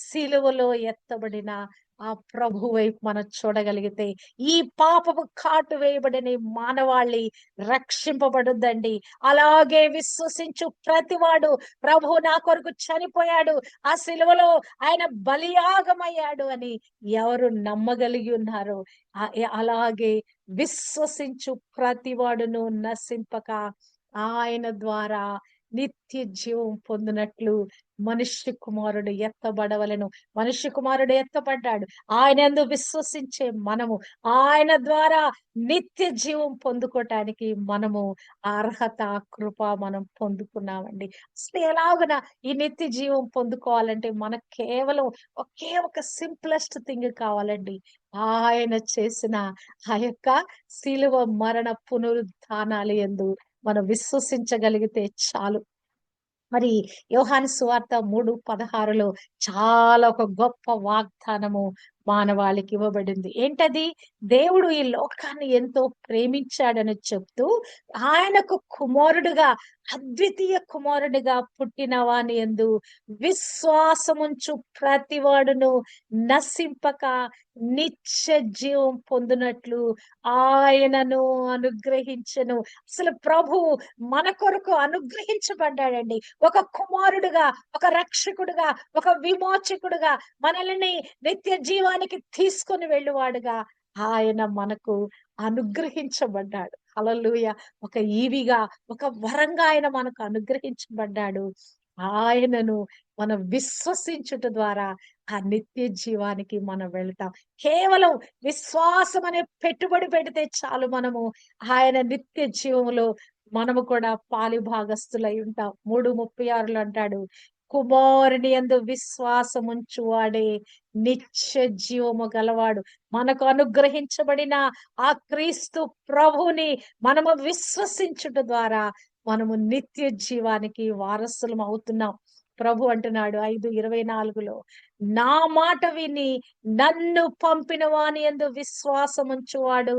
శిలువలో ఎత్తబడిన ఆ ప్రభు వైపు మనం చూడగలిగితే ఈ పాపపు కాటు వేయబడిన ఈ మానవాళి రక్షింపబడుద్దండి. అలాగే విశ్వసించు ప్రతివాడు, ప్రభు నా కొరకు చనిపోయాడు, ఆ శిలువలో ఆయన బలియాగమయ్యాడు అని ఎవరు నమ్మగలిగి ఉన్నారో అలాగే విశ్వసించు ప్రతివాడును నశింపక ఆయన ద్వారా నిత్య జీవం పొందినట్లు మనుష్య కుమారుడు ఎత్తబడవలెను. మనుష్య కుమారుడు ఎత్తబడ్డాడు. ఆయనందు విశ్వసించే మనము ఆయన ద్వారా నిత్య జీవం పొందుకోవటానికి మనము అర్హత, కృప మనం పొందుకున్నామండి. అసలు ఎలాగన ఈ నిత్య జీవం పొందుకోవాలంటే మనకు కేవలం ఒకే ఒక సింప్లెస్ట్ థింగ్ కావాలండి. ఆయన చేసిన ఆ యొక్క శిలువ మరణ పునరుత్థానాలు యందు మనం విశ్వసించగలిగితే చాలు. మరి యోహాను సువార్త 3:16లో చాలా ఒక గొప్ప వాగ్దానము మానవాళికి ఇవ్వబడింది. ఏంటది? దేవుడు ఈ లోకాన్ని ఎంతో ప్రేమించాడని చెప్తూ ఆయనకు కుమారుడుగా, అద్వితీయ కుమారుడిగా పుట్టిన వాని యందు విశ్వాసముంచు ప్రతివాడును నశింపక నిత్య జీవం పొందినట్లు ఆయనను అనుగ్రహించెను. అసలు ప్రభు మన కొరకు అనుగ్రహించబడ్డాడండి. ఒక కుమారుడుగా, ఒక రక్షకుడుగా, ఒక విమోచకుడుగా, మనల్ని నిత్య జీవానికి తీసుకొని వెళ్ళువాడుగా ఆయన మనకు అనుగ్రహించబడ్డాడు. హల్లెలూయా. ఒక ఈవిగా, ఒక వరంగా ఆయన మనకు అనుగ్రహించబడ్డాడు. ఆయనను మనం విశ్వసించుట ద్వారా ఆ నిత్య జీవానికి మనం వెళ్తాం. కేవలం విశ్వాసం అనే పెట్టుబడి పెడితే చాలు, మనము ఆయన నిత్య జీవములో మనము కూడా పాలిభాగస్తులై ఉంటాం. 3:36లో అంటాడు, కుమారుని యందు విశ్వాసముంచువాడే నిత్య జీవము గలవాడు. మనకు అనుగ్రహించబడిన ఆ క్రీస్తు ప్రభుని మనము విశ్వసించుట ద్వారా మనము నిత్య జీవానికి వారసులం అవుతున్నాం. ప్రభు అంటున్నాడు 5:24లో, నా మాట విని నన్ను పంపిన వాని యందు విశ్వాసముంచువాడు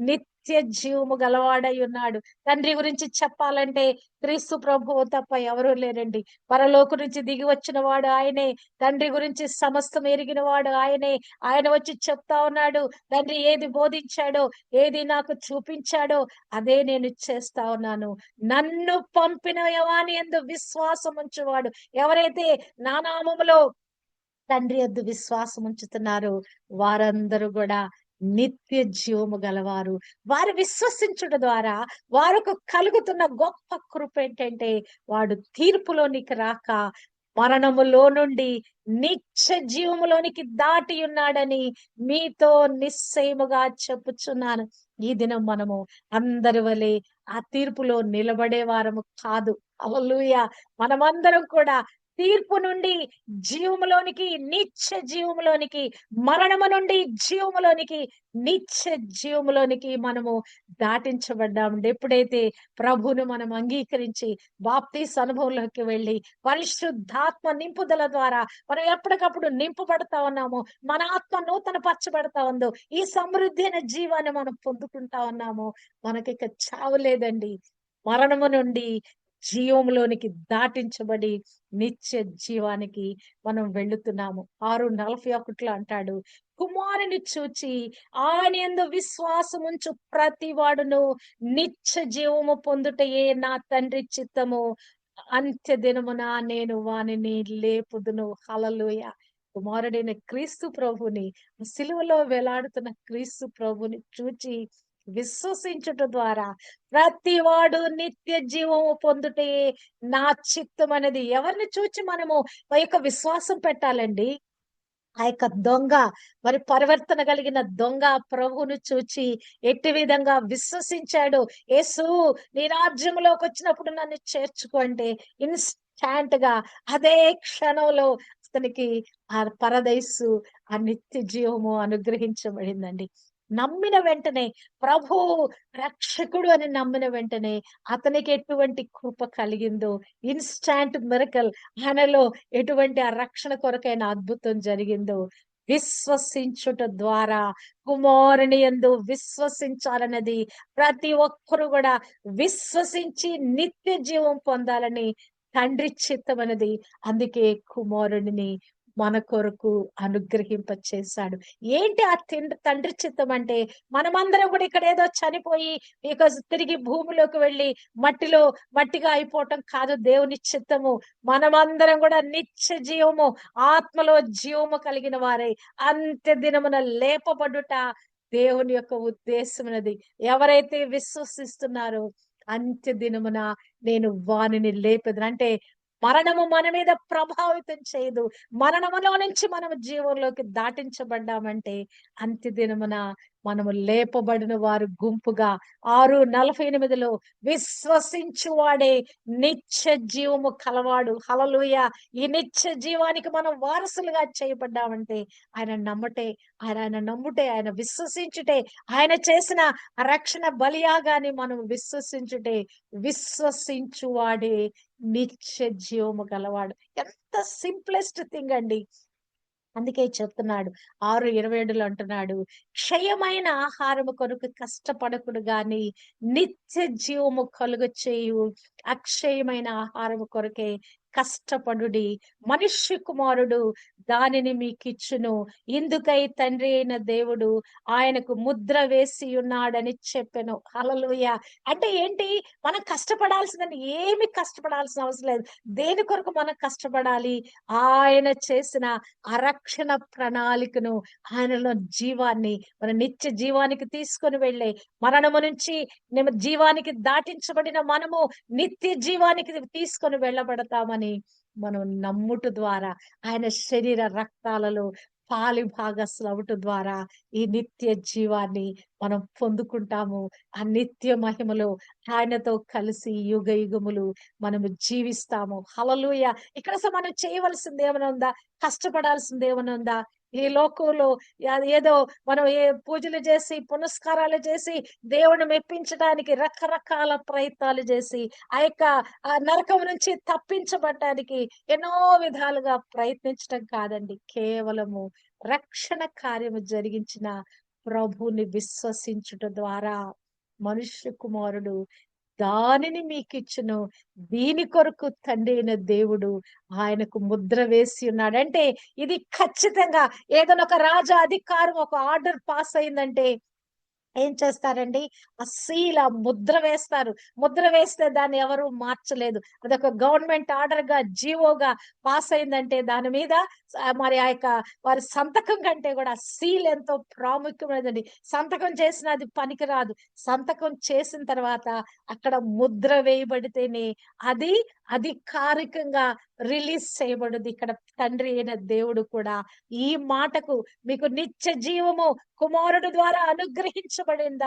నిత్య జీవము గలవాడై ఉన్నాడు. తండ్రి గురించి చెప్పాలంటే క్రీస్తు ప్రభువు తప్ప ఎవరూ లేరండి. పరలోకం నుంచి దిగి వచ్చిన వాడు ఆయనే. తండ్రి గురించి సమస్తం ఎరిగిన వాడు ఆయనే. ఆయన వచ్చి చెప్తా ఉన్నాడు, తండ్రి ఏది బోధించాడో, ఏది నాకు చూపించాడో అదే నేను చేస్తా ఉన్నాను. నన్ను పంపిన వాని యందు విశ్వాసం ఉంచువాడు, ఎవరైతే నా నామములో తండ్రి యొద్ద విశ్వాసం ఉంచుతున్నారు వారందరూ కూడా నిత్య జీవము గలవారు. వారు విశ్వసించుట ద్వారా వారికి కలుగుతున్న గొప్ప కృప ఏంటంటే వాడు తీర్పులోనికి రాక మరణములో నుండి నిత్య జీవములోనికి దాటి ఉన్నాడని మీతో నిశ్చయముగా చెప్పుచున్నాను. ఈ దినం మనము అందరి వలె ఆ తీర్పులో నిలబడే వారము కాదు. హల్లెలూయా! మనమందరం కూడా తీర్పు నుండి జీవములోనికి, నిత్య జీవములోనికి, మరణము నుండి జీవములోనికి, నిత్య జీవములోనికి మనము దాటించబడ్డామండి. ఎప్పుడైతే ప్రభువును మనం అంగీకరించి బాప్తీసు అనుభవంలోకి వెళ్ళి పరిశుద్ధాత్మ నింపుదల ద్వారా మనం ఎప్పటికప్పుడు నింపబడతా ఉన్నాము. మన ఆత్మ నూతన పరచబడతా ఉందో, ఈ సమృద్ధి అయిన జీవాన్ని మనం పొందుకుంటా ఉన్నాము. మనకిక చావు లేదండి. మరణము నుండి జీవంలోనికి దాటించబడి నిత్య జీవానికి మనం వెళ్తున్నాము. 6:41 అంటాడు, కుమారుని చూచి ఆయన యందు విశ్వాసముంచు ప్రతి వాడును నిత్య జీవము పొందుటయే నా తండ్రి చిత్తము. అంత్య దినమున నేను వానిని లేపుదును. హల్లెలూయా! కుమారుడైన క్రీస్తు ప్రభుని, సిలువలో వేలాడుతున్న క్రీస్తు ప్రభుని చూచి విశ్వసించుట ద్వారా ప్రతి వాడు నిత్య జీవము పొందుటే నా చిత్తం అనేది. ఎవరిని చూచి మనము ఆ యొక్క విశ్వాసం పెట్టాలండి? ఆ యొక్క దొంగ, మరి పరివర్తన కలిగిన దొంగ ప్రభువును చూచి ఎట్టి విధంగా విశ్వసించాడు. యేసు, నీ రాజ్యంలోకి వచ్చినప్పుడు నన్ను చేర్చుకో అంటే ఇన్‌స్టాంట్ గా అదే క్షణంలో అతనికి ఆ పరదైసు, ఆ నిత్య జీవము అనుగ్రహించబడిందండి. నమ్మిన వెంటనే, ప్రభు రక్షకుడు అని నమ్మిన వెంటనే అతనికి ఎటువంటి కృప కలిగిందో, ఇన్‌స్టాంట్ మిరకల్, ఆయనలో ఎటువంటి ఆ రక్షణ కొరకైన అద్భుతం జరిగిందో, విశ్వసించుట ద్వారా, కుమారుని యందు విశ్వసించాలన్నది ప్రతి ఒక్కరు కూడా విశ్వసించి నిత్య జీవం పొందాలని తండ్రి చిత్తమన్నది. అందుకే కుమారుడిని మన కొరకు అనుగ్రహింప చేశాడు. ఏంటి ఆ తండ్రి చిత్తం అంటే, మనమందరం కూడా ఇక్కడ ఏదో చనిపోయి ఇక తిరిగి భూమిలోకి వెళ్ళి మట్టిగా అయిపోవటం కాదు దేవుని చిత్తము. మనమందరం కూడా నిత్య జీవము, ఆత్మలో జీవము కలిగిన వారై అంత్య దినమున లేపబడుట దేవుని యొక్క ఉద్దేశమున్నది. ఎవరైతే విశ్వసిస్తున్నారో అంత్య దినమున నేను వానిని లేపెదను. అంటే మరణము మన మీద ప్రభావితం చేయదు. మరణములో నుంచి మనము జీవంలోకి దాటించబడ్డామంటే అంత్య దినమున మనము లేపబడిన వారు గుంపుగా 6:48 విశ్వసించువాడే నిత్య జీవము కలవాడు. హల్లెలూయా! ఈ నిత్య జీవానికి మనం వారసులుగా చేయబడ్డామంటే ఆయన నమ్ముటే, ఆయన విశ్వసించుటే, ఆయన చేసిన ఆ రక్షణ బలియాగాన్ని మనం విశ్వసించువాడే నిత్య జీవము గలవాడు. ఎంత సింప్లెస్ట్ థింగ్ అండి. అందుకే చెప్తున్నాడు 6:27 అంటున్నాడు, క్షయమైన ఆహారము కొరకు కష్టపడకుడు గాని నిత్య జీవము కలుగ చేయు అక్షయమైన ఆహారము కొరకే కష్టపడుడి. మనుష్య కుమారుడు దానిని మీకిచ్చును. ఇందుకై తండ్రి అయిన దేవుడు ఆయనకు ముద్ర వేసి ఉన్నాడని చెప్పెను. హల్లెలూయా! అంటే ఏంటి? మనం కష్టపడాల్సిందని, ఏమి కష్టపడాల్సిన అవసరం లేదు. దేని కొరకు మనం కష్టపడాలి? ఆయన చేసిన ఆ రక్షణ ప్రణాళికను, ఆయనలో జీవాన్ని, మన నిత్య జీవానికి తీసుకొని వెళ్ళే, మరణము నుంచి జీవానికి దాటించబడిన మనము నిత్య జీవానికి తీసుకొని వెళ్ళబడతామని మనం నమ్ముట ద్వారా, ఆయన శరీర రక్తాలలో పాలి భాగస్లవుట ద్వారా ఈ నిత్య జీవాన్ని మనం పొందుకుంటాము. ఆ నిత్య మహిమలో ఆయనతో కలిసి యుగ యుగములు మనము జీవిస్తాము. హల్లెలూయా! ఇక్కడ అసలు మనం చేయవలసింది ఏమైనా ఉందా? కష్టపడాల్సింది ఏమైనా ఉందా? ఈ లోకంలో ఏదో మనం పూజలు చేసి, పునస్కారాలు చేసి, దేవుని మెప్పించడానికి రకరకాల ప్రయత్నాలు చేసి, ఆ యొక్క నరకం నుంచి తప్పించబడటానికి ఎన్నో విధాలుగా ప్రయత్నించటం కాదండి. కేవలము రక్షణ కార్యము జరిగించిన ప్రభువుని విశ్వసించుట ద్వారా మనుష్య కుమారుడు దానిని మీకిచ్చును. దీని కొరకు తండ్రి అయిన దేవుడు ఆయనకు ముద్ర వేసి ఉన్నాడు. అంటే ఇది ఖచ్చితంగా ఏదైనా ఒక రాజ అధికారం, ఒక ఆర్డర్ పాస్ అయిందంటే ఏం చేస్తారండి? ఆ సీల్, ఆ ముద్ర వేస్తారు. ముద్ర వేస్తే దాన్ని ఎవరు మార్చలేదు. అదొక గవర్నమెంట్ ఆర్డర్‌గా, జీవోగా పాస్ అయిందంటే దాని మీద మరి ఆ యొక్క వారి సంతకం కంటే కూడా సీల్ ఎంతో ప్రాముఖ్యమైనదండి. సంతకం చేసినా అది పనికిరాదు. సంతకం చేసిన తర్వాత అక్కడ ముద్ర వేయబడితేనే అది అధికారికంగా రిలీజ్ చేయబడింది. ఇక్కడ తండ్రి అయిన దేవుడు కూడా ఈ మాటకు మీకు నిత్య జీవము కుమారుడు ద్వారా అనుగ్రహించబడింది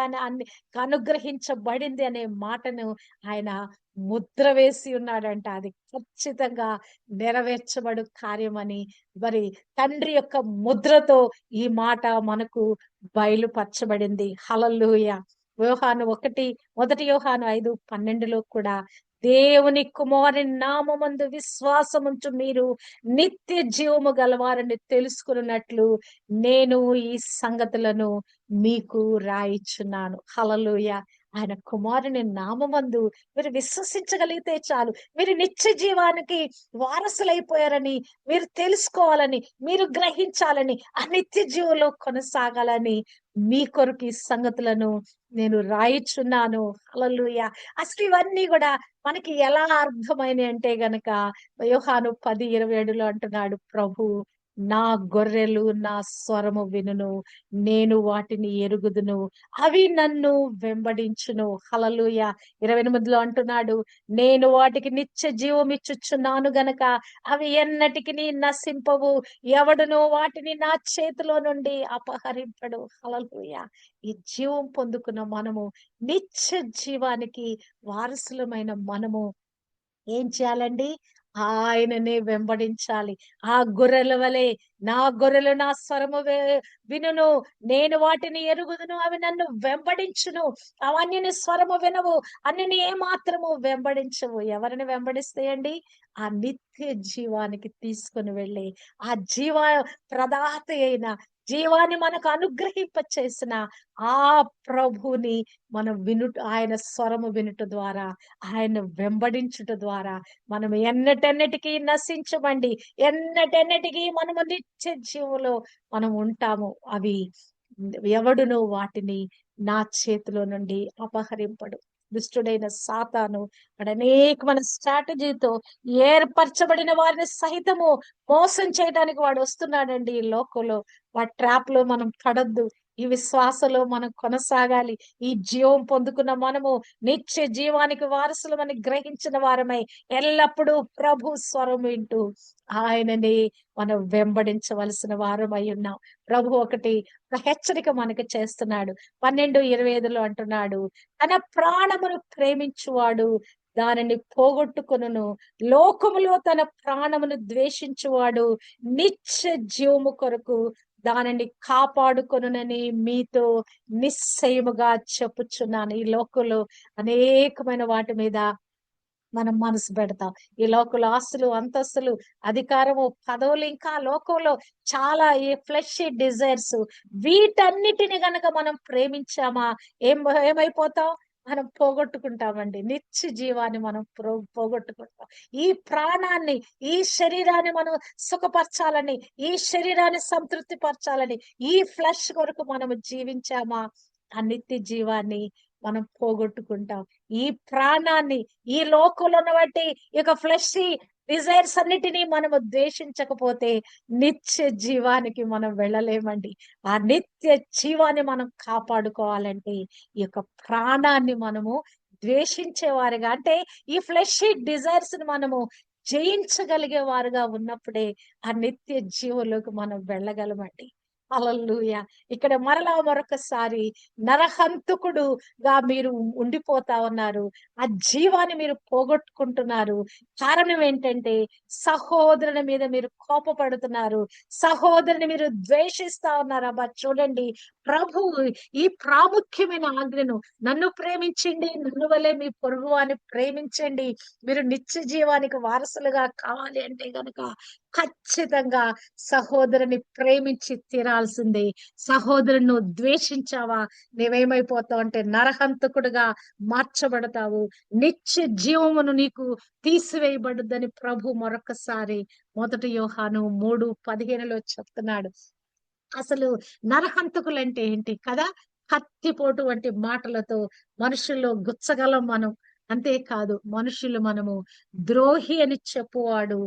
అనే మాటను ఆయన ముద్ర వేసి ఉన్నాడంట. అది ఖచ్చితంగా నెరవేర్చబడు కార్యమని మరి తండ్రి యొక్క ముద్రతో ఈ మాట మనకు బయలుపరచబడింది. హల్లెలూయా. మొదటి యోహాను 5:12 కూడా దేవుని కుమారుని నామమందు విశ్వాసముంచు మీరు నిత్య జీవము గలవారని తెలుసుకున్నట్లు నేను ఈ సంగతులను మీకు రాయిచున్నాను. హల్లెలూయా. ఆయన కుమారుని నామమందు మీరు విశ్వసించగలిగితే చాలు. మీరు నిత్య జీవానికి వారసులైపోయారని మీరు తెలుసుకోవాలని, మీరు గ్రహించాలని, ఆ నిత్య జీవంలో కొనసాగాలని మీ కొరకు ఈ సంగతులను నేను రాయిచున్నాను. హల్లెలూయా. అసలు ఇవన్నీ కూడా మనకి ఎలా అర్థమైనవి అంటే గనక యోహాను 10:27 అంటున్నాడు, ప్రభు నా గొర్రెలు నా స్వరము వినును, నేను వాటిని ఎరుగుదును, అవి నన్ను వెంబడించును. హల్లెలూయా. 28 అంటున్నాడు, నేను వాటికి నిత్య జీవం ఇచ్చుచున్నాను గనక అవి ఎన్నటికి నశింపవు, ఎవడును వాటిని నా చేతిలో నుండి అపహరింపడు. హల్లెలూయా. ఈ జీవం పొందుకున్న మనము, నిత్య జీవానికి వారసులమైన మనము ఏం చేయాలండి? ఆయననే వెంబడించాలి. ఆ గొర్రెల వలె నా గొర్రెలు నా స్వరము వినును, నేను వాటిని ఎరుగుదును, అవి నన్ను వెంబడించును. అవన్నీ నీ స్వరము వినవు, అన్ని ఏ మాత్రము వెంబడించవు. ఎవరిని వెంబడిస్తాయండి? ఆ నిత్య జీవానికి తీసుకొని వెళ్ళి ఆ జీవ ప్రదాత అయిన జీవాన్ని మనకు అనుగ్రహింప చేసిన ఆ ప్రభుని మనం ఆయన స్వరము వినుట ద్వారా, ఆయన వెంబడించుట ద్వారా మనం ఎన్నటెన్నటికీ నశించమండి, ఎన్నటెన్నటికీ మనము నిత్య జీవులో మనం ఉంటాము. అవి ఎవడును వాటిని నా చేతిలో నుండి అపహరింపడు. దుష్టుడైన సాతాను అనేకమైన స్ట్రాటజీతో ఏర్పరచబడిన వారిని సహితము మోసం చేయడానికి వాడు వస్తున్నాడండి ఈ లోకంలో. వాడి ట్రాప్ లో మనం పడొద్దు. ఈ విశ్వాసలో మనం కొనసాగాలి. ఈ జీవం పొందుకున్న మనము నిత్య జీవానికి వారసులమని గ్రహించిన వారమై ఎల్లప్పుడూ ప్రభు స్వరం వింటూ ఆయనని మనం వెంబడించవలసిన వారమై ఉన్నాం. ప్రభు ఒక హెచ్చరిక మనకు చేస్తున్నాడు. 12:25 అంటున్నాడు, తన ప్రాణమును ప్రేమించువాడు దానిని పోగొట్టుకొనును, లోకములో తన ప్రాణమును ద్వేషించువాడు నిత్య జీవము కొరకు దానిని కాపాడుకొనునని మీతో నిశ్చయముగా చెప్పుచున్నాను. ఈ లోకంలో అనేకమైన వాటి మీద మనం మనసు పెడతాం. ఈ లోకల ఆస్తులు, అంతస్తులు, అధికారము, పదవులు, ఇంకా లోకంలో చాలా ఈ ఫ్లెష్ డిజైర్స్, వీటన్నిటిని గనక మనం ప్రేమించామా ఏమైపోతాం? మనం పోగొట్టుకుంటామండి. నిత్య జీవాన్ని మనం పోగొట్టుకుంటాం. ఈ ప్రాణాన్ని, ఈ శరీరాన్ని మనం సుఖపరచాలని, ఈ శరీరాన్ని సంతృప్తి పరచాలని, ఈ ఫ్లెష్ కొరకు మనం జీవించామా? ఆ నిత్య జీవాన్ని మనం పోగొట్టుకుంటాం. ఈ ప్రాణాన్ని, ఈ లోకంలో ఉన్నటువంటి ఈ యొక్క ఫ్లెష్ డిజైర్స్ అన్నిటినీ మనము ద్వేషించకపోతే నిత్య జీవానికి మనం వెళ్ళలేమండి. ఆ నిత్య జీవాన్ని మనం కాపాడుకోవాలంటే ఈ యొక్క ప్రాణాన్ని మనము ద్వేషించే వారిగా, అంటే ఈ ఫ్లెష్ డిజైర్స్ ని మనము జయించగలిగే వారుగా ఉన్నప్పుడే ఆ నిత్య జీవంలోకి మనం వెళ్ళగలమండి. హల్లెలూయా. ఇక్కడ మరొకసారి నరహంతకుడుగా మీరు ఉండిపోతా ఉన్నారు. ఆ జీవాన్ని మీరు పోగొట్టుకుంటున్నారు. కారణం ఏంటంటే సహోదరుని మీద మీరు కోపపడుతున్నారు, సహోదరుని మీరు ద్వేషిస్తా ఉన్నారు. అబ్బా చూడండి, ప్రభు ఈ ప్రాముఖ్యమైన ఆజ్ఞను, నన్ను ప్రేమించండి, నన్ను వలె మీ పొరుగు అని ప్రేమించండి, మీరు నిత్య జీవానికి వారసులుగా కావాలి అంటే గనక ఖచ్చితంగా సహోదరుని ప్రేమించి తీరాల్సిందే. సహోదరుని నువ్వు ద్వేషించావా, నీవేమైపోతావు అంటే నరహంతకుడుగా మార్చబడతావు, నిత్య జీవమును నీకు తీసివేయబడుద్దని ప్రభు మరొకసారి 1 యోహాను 3:15 చెప్తున్నాడు. అసలు నరహంతకులు అంటే ఏంటి కదా? కత్తిపోటు వంటి మాటలతో మనుషుల్లో గుచ్చగలం మనం. అంతేకాదు, మనుషులు మనము ద్రోహి అని చెప్పువాడు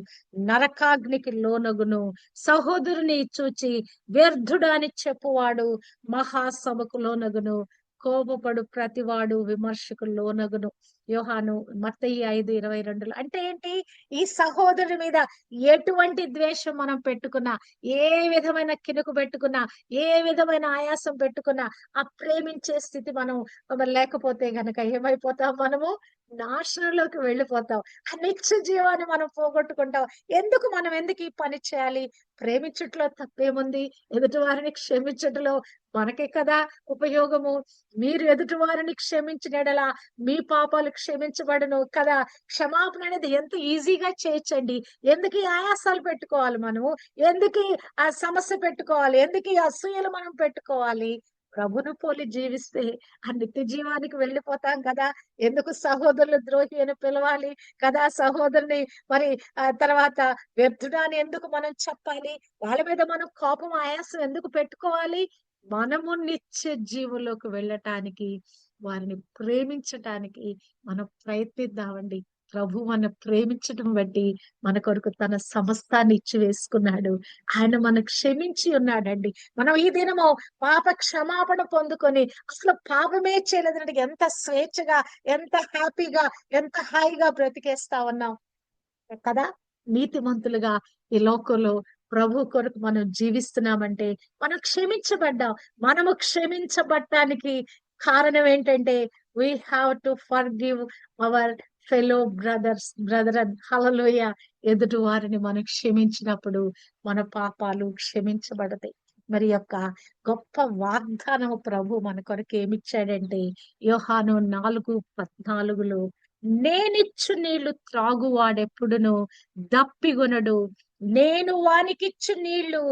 నరకాగ్నికి లోనగును, సహోదరుని చూచి వ్యర్థుడా అని చెప్పువాడు మహాసభకు లోనగును, కోపపడు ప్రతివాడు విమర్శకు లోనగును. యోహాను మత్తయి 5:22. అంటే ఏంటి? ఈ సహోదరుడి మీద ఎటువంటి ద్వేషం మనం పెట్టుకున్నా, ఏ విధమైన కినుకు పెట్టుకున్నా, ఏ విధమైన ఆయాసం పెట్టుకున్నా, ఆ ప్రేమించే స్థితి మనం లేకపోతే గనక ఏమైపోతాం మనము? నాశనంలోకి వెళ్ళిపోతాం. ఆ నిత్య జీవాన్ని మనం పోగొట్టుకుంటాం. ఎందుకు ఈ పని చేయాలి? ప్రేమించుటలో తప్పేముంది? ఎదుటి వారిని క్షమించుటలో మనకే కదా ఉపయోగము. మీరు ఎదుటి వారిని క్షమించిన యెడల మీ పాపాలు క్షమించబడును కదా. క్షమాపణ అనేది ఎంత ఈజీగా చేయొచ్చండి. ఎందుకు ఈ ఆయాసాలు పెట్టుకోవాలి మనము? ఎందుకు ఆ సమస్య పెట్టుకోవాలి? ఎందుకు ఈ అసూయలు మనం పెట్టుకోవాలి? ప్రభును పోలి జీవిస్తే ఆ నిత్య జీవానికి వెళ్ళిపోతాం కదా. ఎందుకు సహోదరులు ద్రోహి అని పిలవాలి కదా. సహోదరుని మరి తర్వాత వ్యర్థుడా అని ఎందుకు మనం చెప్పాలి? వాళ్ళ మీద మనం కోపం, ఆయాసం ఎందుకు పెట్టుకోవాలి? మనము నిత్య జీవులోకి వెళ్ళటానికి, వారిని ప్రేమించటానికి మనం ప్రయత్నిద్దామండి. ప్రభు మన ప్రేమించటం బట్టి మన కొరకు తన సమస్తాన్ని ఇచ్చి వేసుకున్నాడు. ఆయన మనం క్షమించి ఉన్నాడండి. మనం ఈ దినము పాప క్షమాపణ పొందుకొని అసలు పాపమే చేయలేదంటే ఎంత స్వేచ్ఛగా, ఎంత హ్యాపీగా, ఎంత హాయిగా బ్రతికేస్తా ఉన్నాం కదా. నీతిమంతులుగా ఈ లోకంలో ప్రభు కొరకు మనం జీవిస్తున్నామంటే మనం క్షమించబడ్డాం. మనము క్షమించబడటానికి కారణం ఏంటంటే we have to forgive our fellow brethren. హల్లెలూయా. ఎదుటి వారిని మనం క్షమించినప్పుడు మన పాపాలు క్షమించబడతాయి. మరి యొక్క గొప్ప వాగ్దానం ప్రభు మన కొరకు ఏమిచ్చాడంటే యోహాను 4:14 నేనిచ్చు నీళ్లు త్రాగువాడెప్పుడును దప్పిగొనడు. నేను వానికిచ్చు నీళ్లు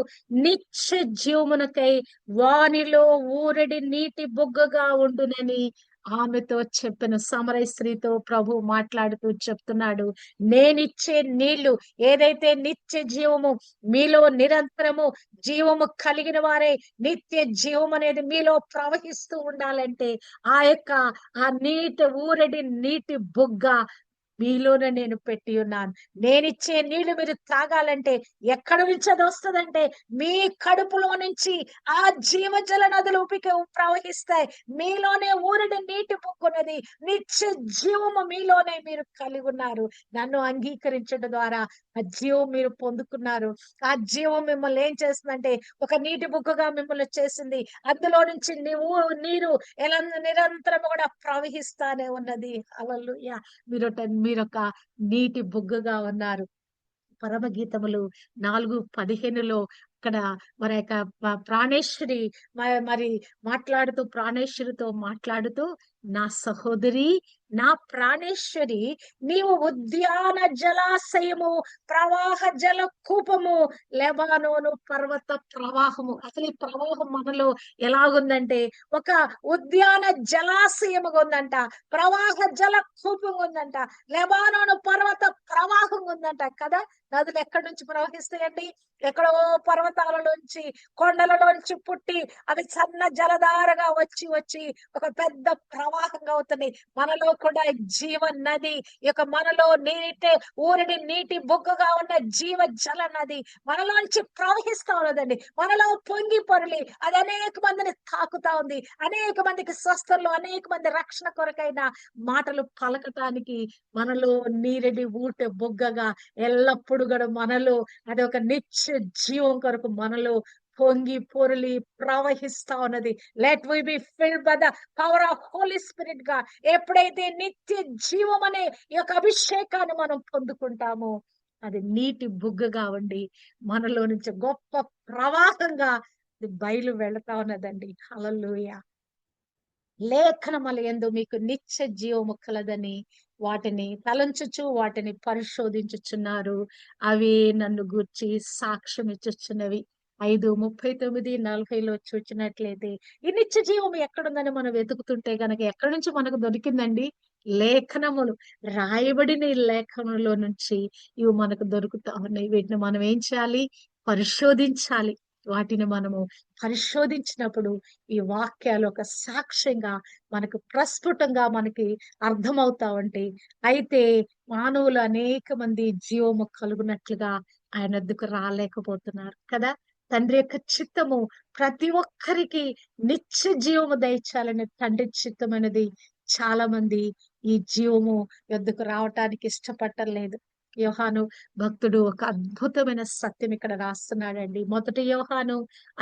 నిత్య జీవమునకై వానిలో ఊరడి నీటి బుగ్గగా ఉండునని ఆమెతో చెప్పిన సమరయ స్త్రీతో ప్రభు మాట్లాడుతూ చెప్తున్నాడు. నేనిచ్చే నీళ్లు ఏదైతే నిత్య జీవము మీలో నిరంతరము జీవము కలిగిన వారే నిత్య జీవం అనేది మీలో ప్రవహిస్తూ ఉండాలంటే ఆ ఊరడి నీటి బుగ్గ మీలోనే నేను పెట్టి ఉన్నాను. నేనిచ్చే నీళ్లు మీరు తాగాలంటే ఎక్కడి నుంచి అది వస్తుందంటే మీ కడుపులో నుంచి ఆ జీవజల నదులు ప్రవహిస్తాయి. మీలోనే ఊరడి నీటి బుక్కున్నది. నిత్య జీవము మీలోనే మీరు కలిగి ఉన్నారు. నన్ను అంగీకరించడం ద్వారా ఆ జీవం మీరు పొందుకున్నారు. ఆ జీవం మిమ్మల్ని ఏం చేస్తుందంటే ఒక నీటి బుగ్గగా మిమ్మల్ని చేసింది. అందులో నుంచి నీరు ఎలా నిరంతరం కూడా ప్రవహిస్తానే ఉన్నది. హల్లెలూయా. మీరొక నీటి బుగ్గగా ఉన్నారు. పరమగీతములు 4:15 ఇక్కడ మరి యొక్క ప్రాణేశ్వరి మరి ప్రాణేశ్వరితో మాట్లాడుతూ నా సహోదరి, నా ప్రాణేశ్వరి, నీవు ఉద్యాన జలాశయము, ప్రవాహ జల కూపము, లెబానోను పర్వత ప్రవాహము. అసలు ఈ ప్రవాహం మనలో ఎలాగుందంటే ఒక ఉద్యాన జలాశయముగా ఉందంట, ప్రవాహ జల కూపం ఉందంట, లెబానోను పర్వత ప్రవాహం ఉందంట కదా. నదులు ఎక్కడి నుంచి ప్రవహిస్తాయండి? ఎక్కడో పర్వతాలలోంచి, కొండలలోంచి పుట్టి అవి సన్న జలధారగా వచ్చి ఒక పెద్ద ప్రవాహంగా అవుతుంది. మనలో కూడా జీవ నది, మనలో ఊరిని నీటి బొగ్గుగా ఉన్న జీవ జల నది మనలోంచి ప్రవహిస్తా ఉన్నదండి. మనలో పొంగి పొరలి అది అనేక మందిని తాకుతా ఉంది. అనేక మందికి స్వస్థలు, అనేక మంది రక్షణ కొరకైన మాటలు పలకటానికి మనలో నీరెడి ఊట బొగ్గగా ఎల్లప్పుడూ కూడా మనలో అది ఒక నిత్య జీవం కొరకు మనలో పొంగి పొరలి ప్రవహిస్తా ఉన్నది. Let we be filled by the power of Holy Spirit గా ఎప్పుడైతే నిత్య జీవం అనే ఈ యొక్క అభిషేకాన్ని మనం పొందుకుంటామో అది నీటి బుగ్గగా ఉండి మనలో నుంచి గొప్ప ప్రవాహంగా బయలు వెళతా ఉన్నదండి. హల్లెలూయా. లేఖనముల యందు మీకు నిత్య జీవము కలదని వాటిని తలంచుచు వాటిని పరిశోధించుచున్నారు. అవి నన్ను గూర్చి సాక్ష్యం ఇచ్చుచున్నవి. 5:39-40 చూచినట్లయితే ఈ నిత్య జీవం ఎక్కడుందని మనం వెతుకుతుంటే గనక ఎక్కడి నుంచి మనకు దొరికిందండి? లేఖనములు, రాయబడిన ఈ లేఖనంలో నుంచి ఇవి మనకు దొరుకుతా ఉన్నాయి. వీటిని మనం ఏం చేయాలి? పరిశోధించాలి. వాటిని మనము పరిశోధించినప్పుడు ఈ వాక్యాలు ఒక సాక్ష్యంగా మనకు ప్రస్ఫుటంగా మనకి అర్థమవుతా ఉంటాయి. అయితే మానవులు అనేక మంది జీవము కలుగునట్లుగా ఆయన వద్దకు రాలేకపోతున్నారు కదా. తండ్రి యొక్క చిత్తము ప్రతి ఒక్కరికి నిత్య జీవము దయచాలని తండ్రి చిత్తం అనేది చాలా మంది ఈ జీవము యొద్దకు రావటానికి ఇష్టపడలేదు. యోహాను భక్తుడు ఒక అద్భుతమైన సత్యం ఇక్కడ రాస్తున్నాడండి. మొదటి యోహాను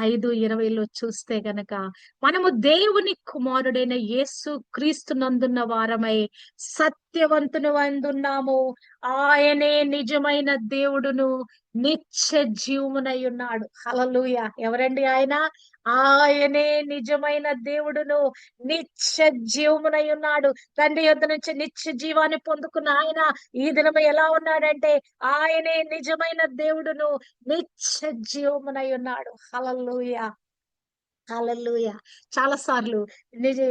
5:20 చూస్తే గనక, మనము దేవుని కుమారుడైన యేసు క్రీస్తునందున్న వారమై సత్యవంతుని అందున్నాము, ఆయనే నిజమైన దేవుడును నిత్య జీవమునై ఉన్నాడు. హల్లెలూయా. ఎవరండి ఆయన? ఆయనే నిజమైన దేవుడును నిత్య జీవమునై ఉన్నాడు. తండ్రి యొద్ద నుంచి నిత్య జీవాన్ని పొందుకున్న ఆయన ఈ దినము ఎలా ఉన్నాడంటే, ఆయనే నిజమైన దేవుడును నిత్య జీవమునై ఉన్నాడు. హల్లెలూయా. హల్లెలూయా. చాలా సార్లు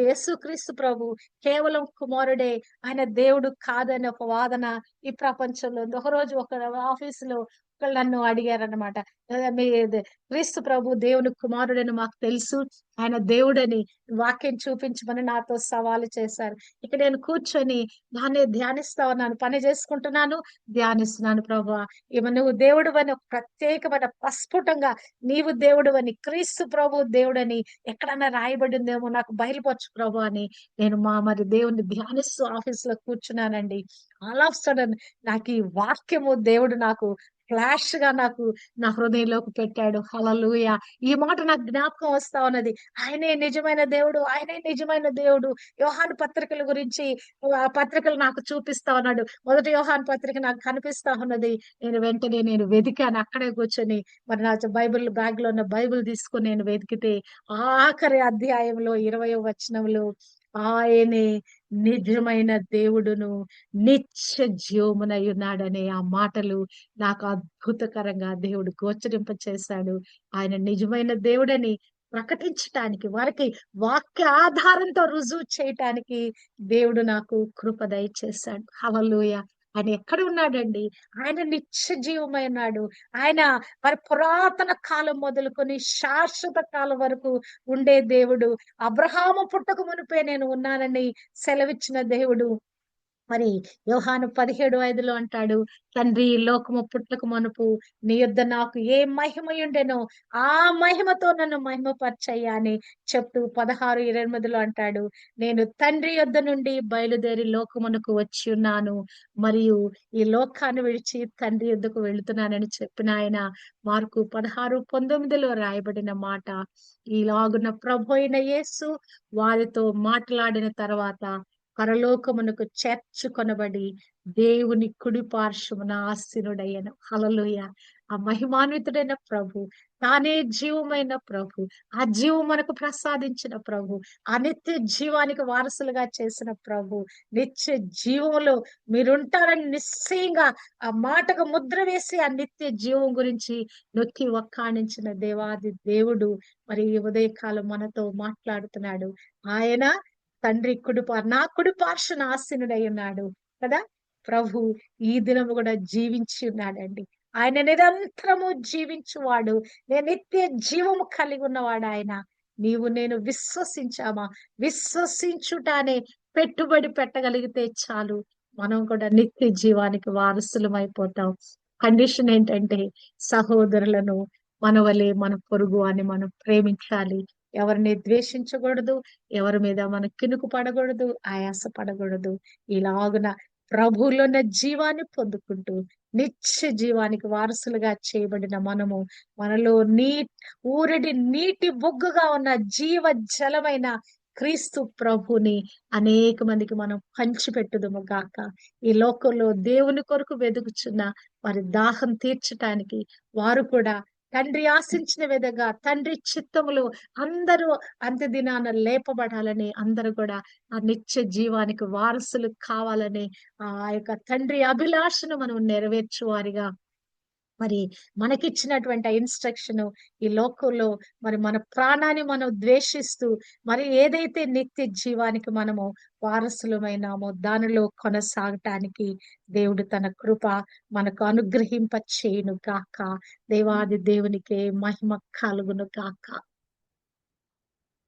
యేసుక్రీస్తు ప్రభు కేవలం కుమారుడే, ఆయన దేవుడు కాదని ఒక వాదన ఈ ప్రపంచంలో ఉంది. ఒకరోజు ఒక ఆఫీసులో ఒకళ్ళు నన్ను అడిగారనమాట. క్రీస్తు ప్రభు దేవుని కుమారుడని మాకు తెలుసు, ఆయన దేవుడని వాక్యం చూపించమని నాతో సవాలు చేశారు. ఇక నేను కూర్చొని దాన్ని ధ్యానిస్తా ఉన్నాను, పని చేసుకుంటున్నాను, ధ్యానిస్తున్నాను. ప్రభా, నువ్వు దేవుడు అని ప్రత్యేకమైన ప్రస్ఫుటంగా నీవు దేవుడు అని, క్రీస్తు ప్రభు దేవుడని ఎక్కడన్నా రాయబడిందేమో నాకు బయలుపరచు ప్రభు అని నేను మరి దేవుని ధ్యానిస్తూ ఆఫీస్ లో కూర్చున్నానండి. ఆల్ ఆఫ్ సడన్ నాకు ఈ వాక్యము దేవుడు నాకు ఫ్లాష్ గా నాకు నా హృదయంలోకి పెట్టాడు. హల్లెలూయా. ఈ మాట నాకు జ్ఞాపకం వస్తా ఉన్నది. ఆయనే నిజమైన దేవుడు, ఆయనే నిజమైన దేవుడు. యోహాను పత్రికల గురించి ఆ పత్రికలు నాకు చూపిస్తా ఉన్నాడు. మొదటి యోహాను పత్రిక నాకు కనిపిస్తా ఉన్నది. వెంటనే వెదికాను అక్కడే కూర్చొని. మరి నా బైబిల్ బ్యాగ్ లో ఉన్న బైబిల్ తీసుకుని నేను వెతికితే ఆఖరి అధ్యాయంలో 20వ వచనంలో, ఆయనే నిజమైన దేవుడును నిత్య జీవమునై ఉన్నాడనే ఆ మాటలు నాకు అద్భుతకరంగా దేవుడు గోచరింప చేశాడు. ఆయన నిజమైన దేవుడని ప్రకటించటానికి, వారికి వాక్య ఆధారంతో రుజువు చేయటానికి దేవుడు నాకు కృప దయచేశాడు. హల్లెలూయా. ఆయన ఎక్కడ ఉన్నాడండి? ఆయన నిత్య జీవమైనాడు. ఆయన మరి పురాతన కాలం మొదలుకొని శాశ్వత కాలం వరకు ఉండే దేవుడు. అబ్రహాము పుట్టక మునిపే నేను ఉన్నానని సెలవిచ్చిన దేవుడు. మరి యోహాను 17:5 అంటాడు, తండ్రి లోకము పుట్టక మునుపు నీ యొద్ద నాకు ఏ మహిమయుండెనో ఆ మహిమతో నన్ను మహిమపరచయ్యా అని చెప్తూ 16:28 అంటాడు, నేను తండ్రి యొద్ద నుండి బయలుదేరి లోకమునకు వచ్చి ఉన్నాను, మరియు ఈ లోకాన్ని విడిచి తండ్రి యొద్దకు వెళుతున్నానని చెప్పిన ఆయన మార్కు 16:19 రాయబడిన మాట. ఈలాగున ప్రభు అయిన యేసు వారితో మాట్లాడిన తర్వాత పరలోకమునకు చేర్చుకొనబడి దేవుని కుడి పార్శ్వమున ఆసీనుడయ్యను. హల్లెలూయా. ఆ మహిమాన్వితుడైన ప్రభు, తానే జీవమైన ప్రభు, ఆ జీవం మనకు ప్రసాదించిన ప్రభు, ఆ నిత్య జీవానికి వారసులుగా చేసిన ప్రభు, నిత్య జీవంలో మీరుంటారని నిశ్చయంగా ఆ మాటకు ముద్ర వేసి ఆ నిత్య జీవం గురించి నొక్కి వక్కాణించిన దేవాది దేవుడు మరి ఈ ఉదయకాలం మనతో మాట్లాడుతున్నాడు. ఆయన తండ్రి నా కుడి పార్శ్వన ఆసీనుడై ఉన్నాడు కదా. ప్రభు ఈ దినము కూడా జీవించి ఉన్నాడండి. ఆయన నిరంతరము జీవించువాడు, నేను నిత్య జీవము కలిగి ఉన్నవాడు ఆయన. నీవు నేను విశ్వసించామా? విశ్వసించుటానే పెట్టుబడి పెట్టగలిగితే చాలు, మనం కూడా నిత్య జీవానికి వారసులం అయిపోతాం. కండిషన్ ఏంటంటే, సహోదరులను మన వలె మన పొరుగు అని మనం ప్రేమించాలి, ఎవరిని ద్వేషించకూడదు, ఎవరి మీద మనం కినుకు పడకూడదు, ఆయాస పడకూడదు. ఇలాగున ప్రభువులోన్న జీవాన్ని పొందుకుంటూ నిత్య జీవానికి వారసులుగా చేయబడిన మనము, మనలో ఊరడి నీటి బొగ్గుగా ఉన్న జీవ జలమైన క్రీస్తు ప్రభుని అనేక మందికి మనం పంచిపెట్టుదుము గాక. ఈ లోకంలో దేవుని కొరకు వెదుకుచున్న వారి దాహం తీర్చటానికి, వారు కూడా తండ్రి ఆశించిన విధంగా తండ్రి చిత్తములు అందరూ అంత్య దినాన లేపబడాలని, అందరూ కూడా ఆ నిత్య జీవానికి వారసులు కావాలని ఆ యొక్క తండ్రి అభిలాషను మనం నెరవేర్చువారిగా, మరి మనకిచ్చినటువంటి ఇన్స్ట్రక్షన్ ఈ లోకంలో మరి మన ప్రాణాన్ని మనం ద్వేషిస్తూ మరి ఏదైతే నిత్య జీవానికి మనము వారసులమైనామో దానిలో కొనసాగటానికి దేవుడు తన కృప మనకు అనుగ్రహింప చేయును గాక. దేవాది దేవునికే మహిమ కలుగును గాక.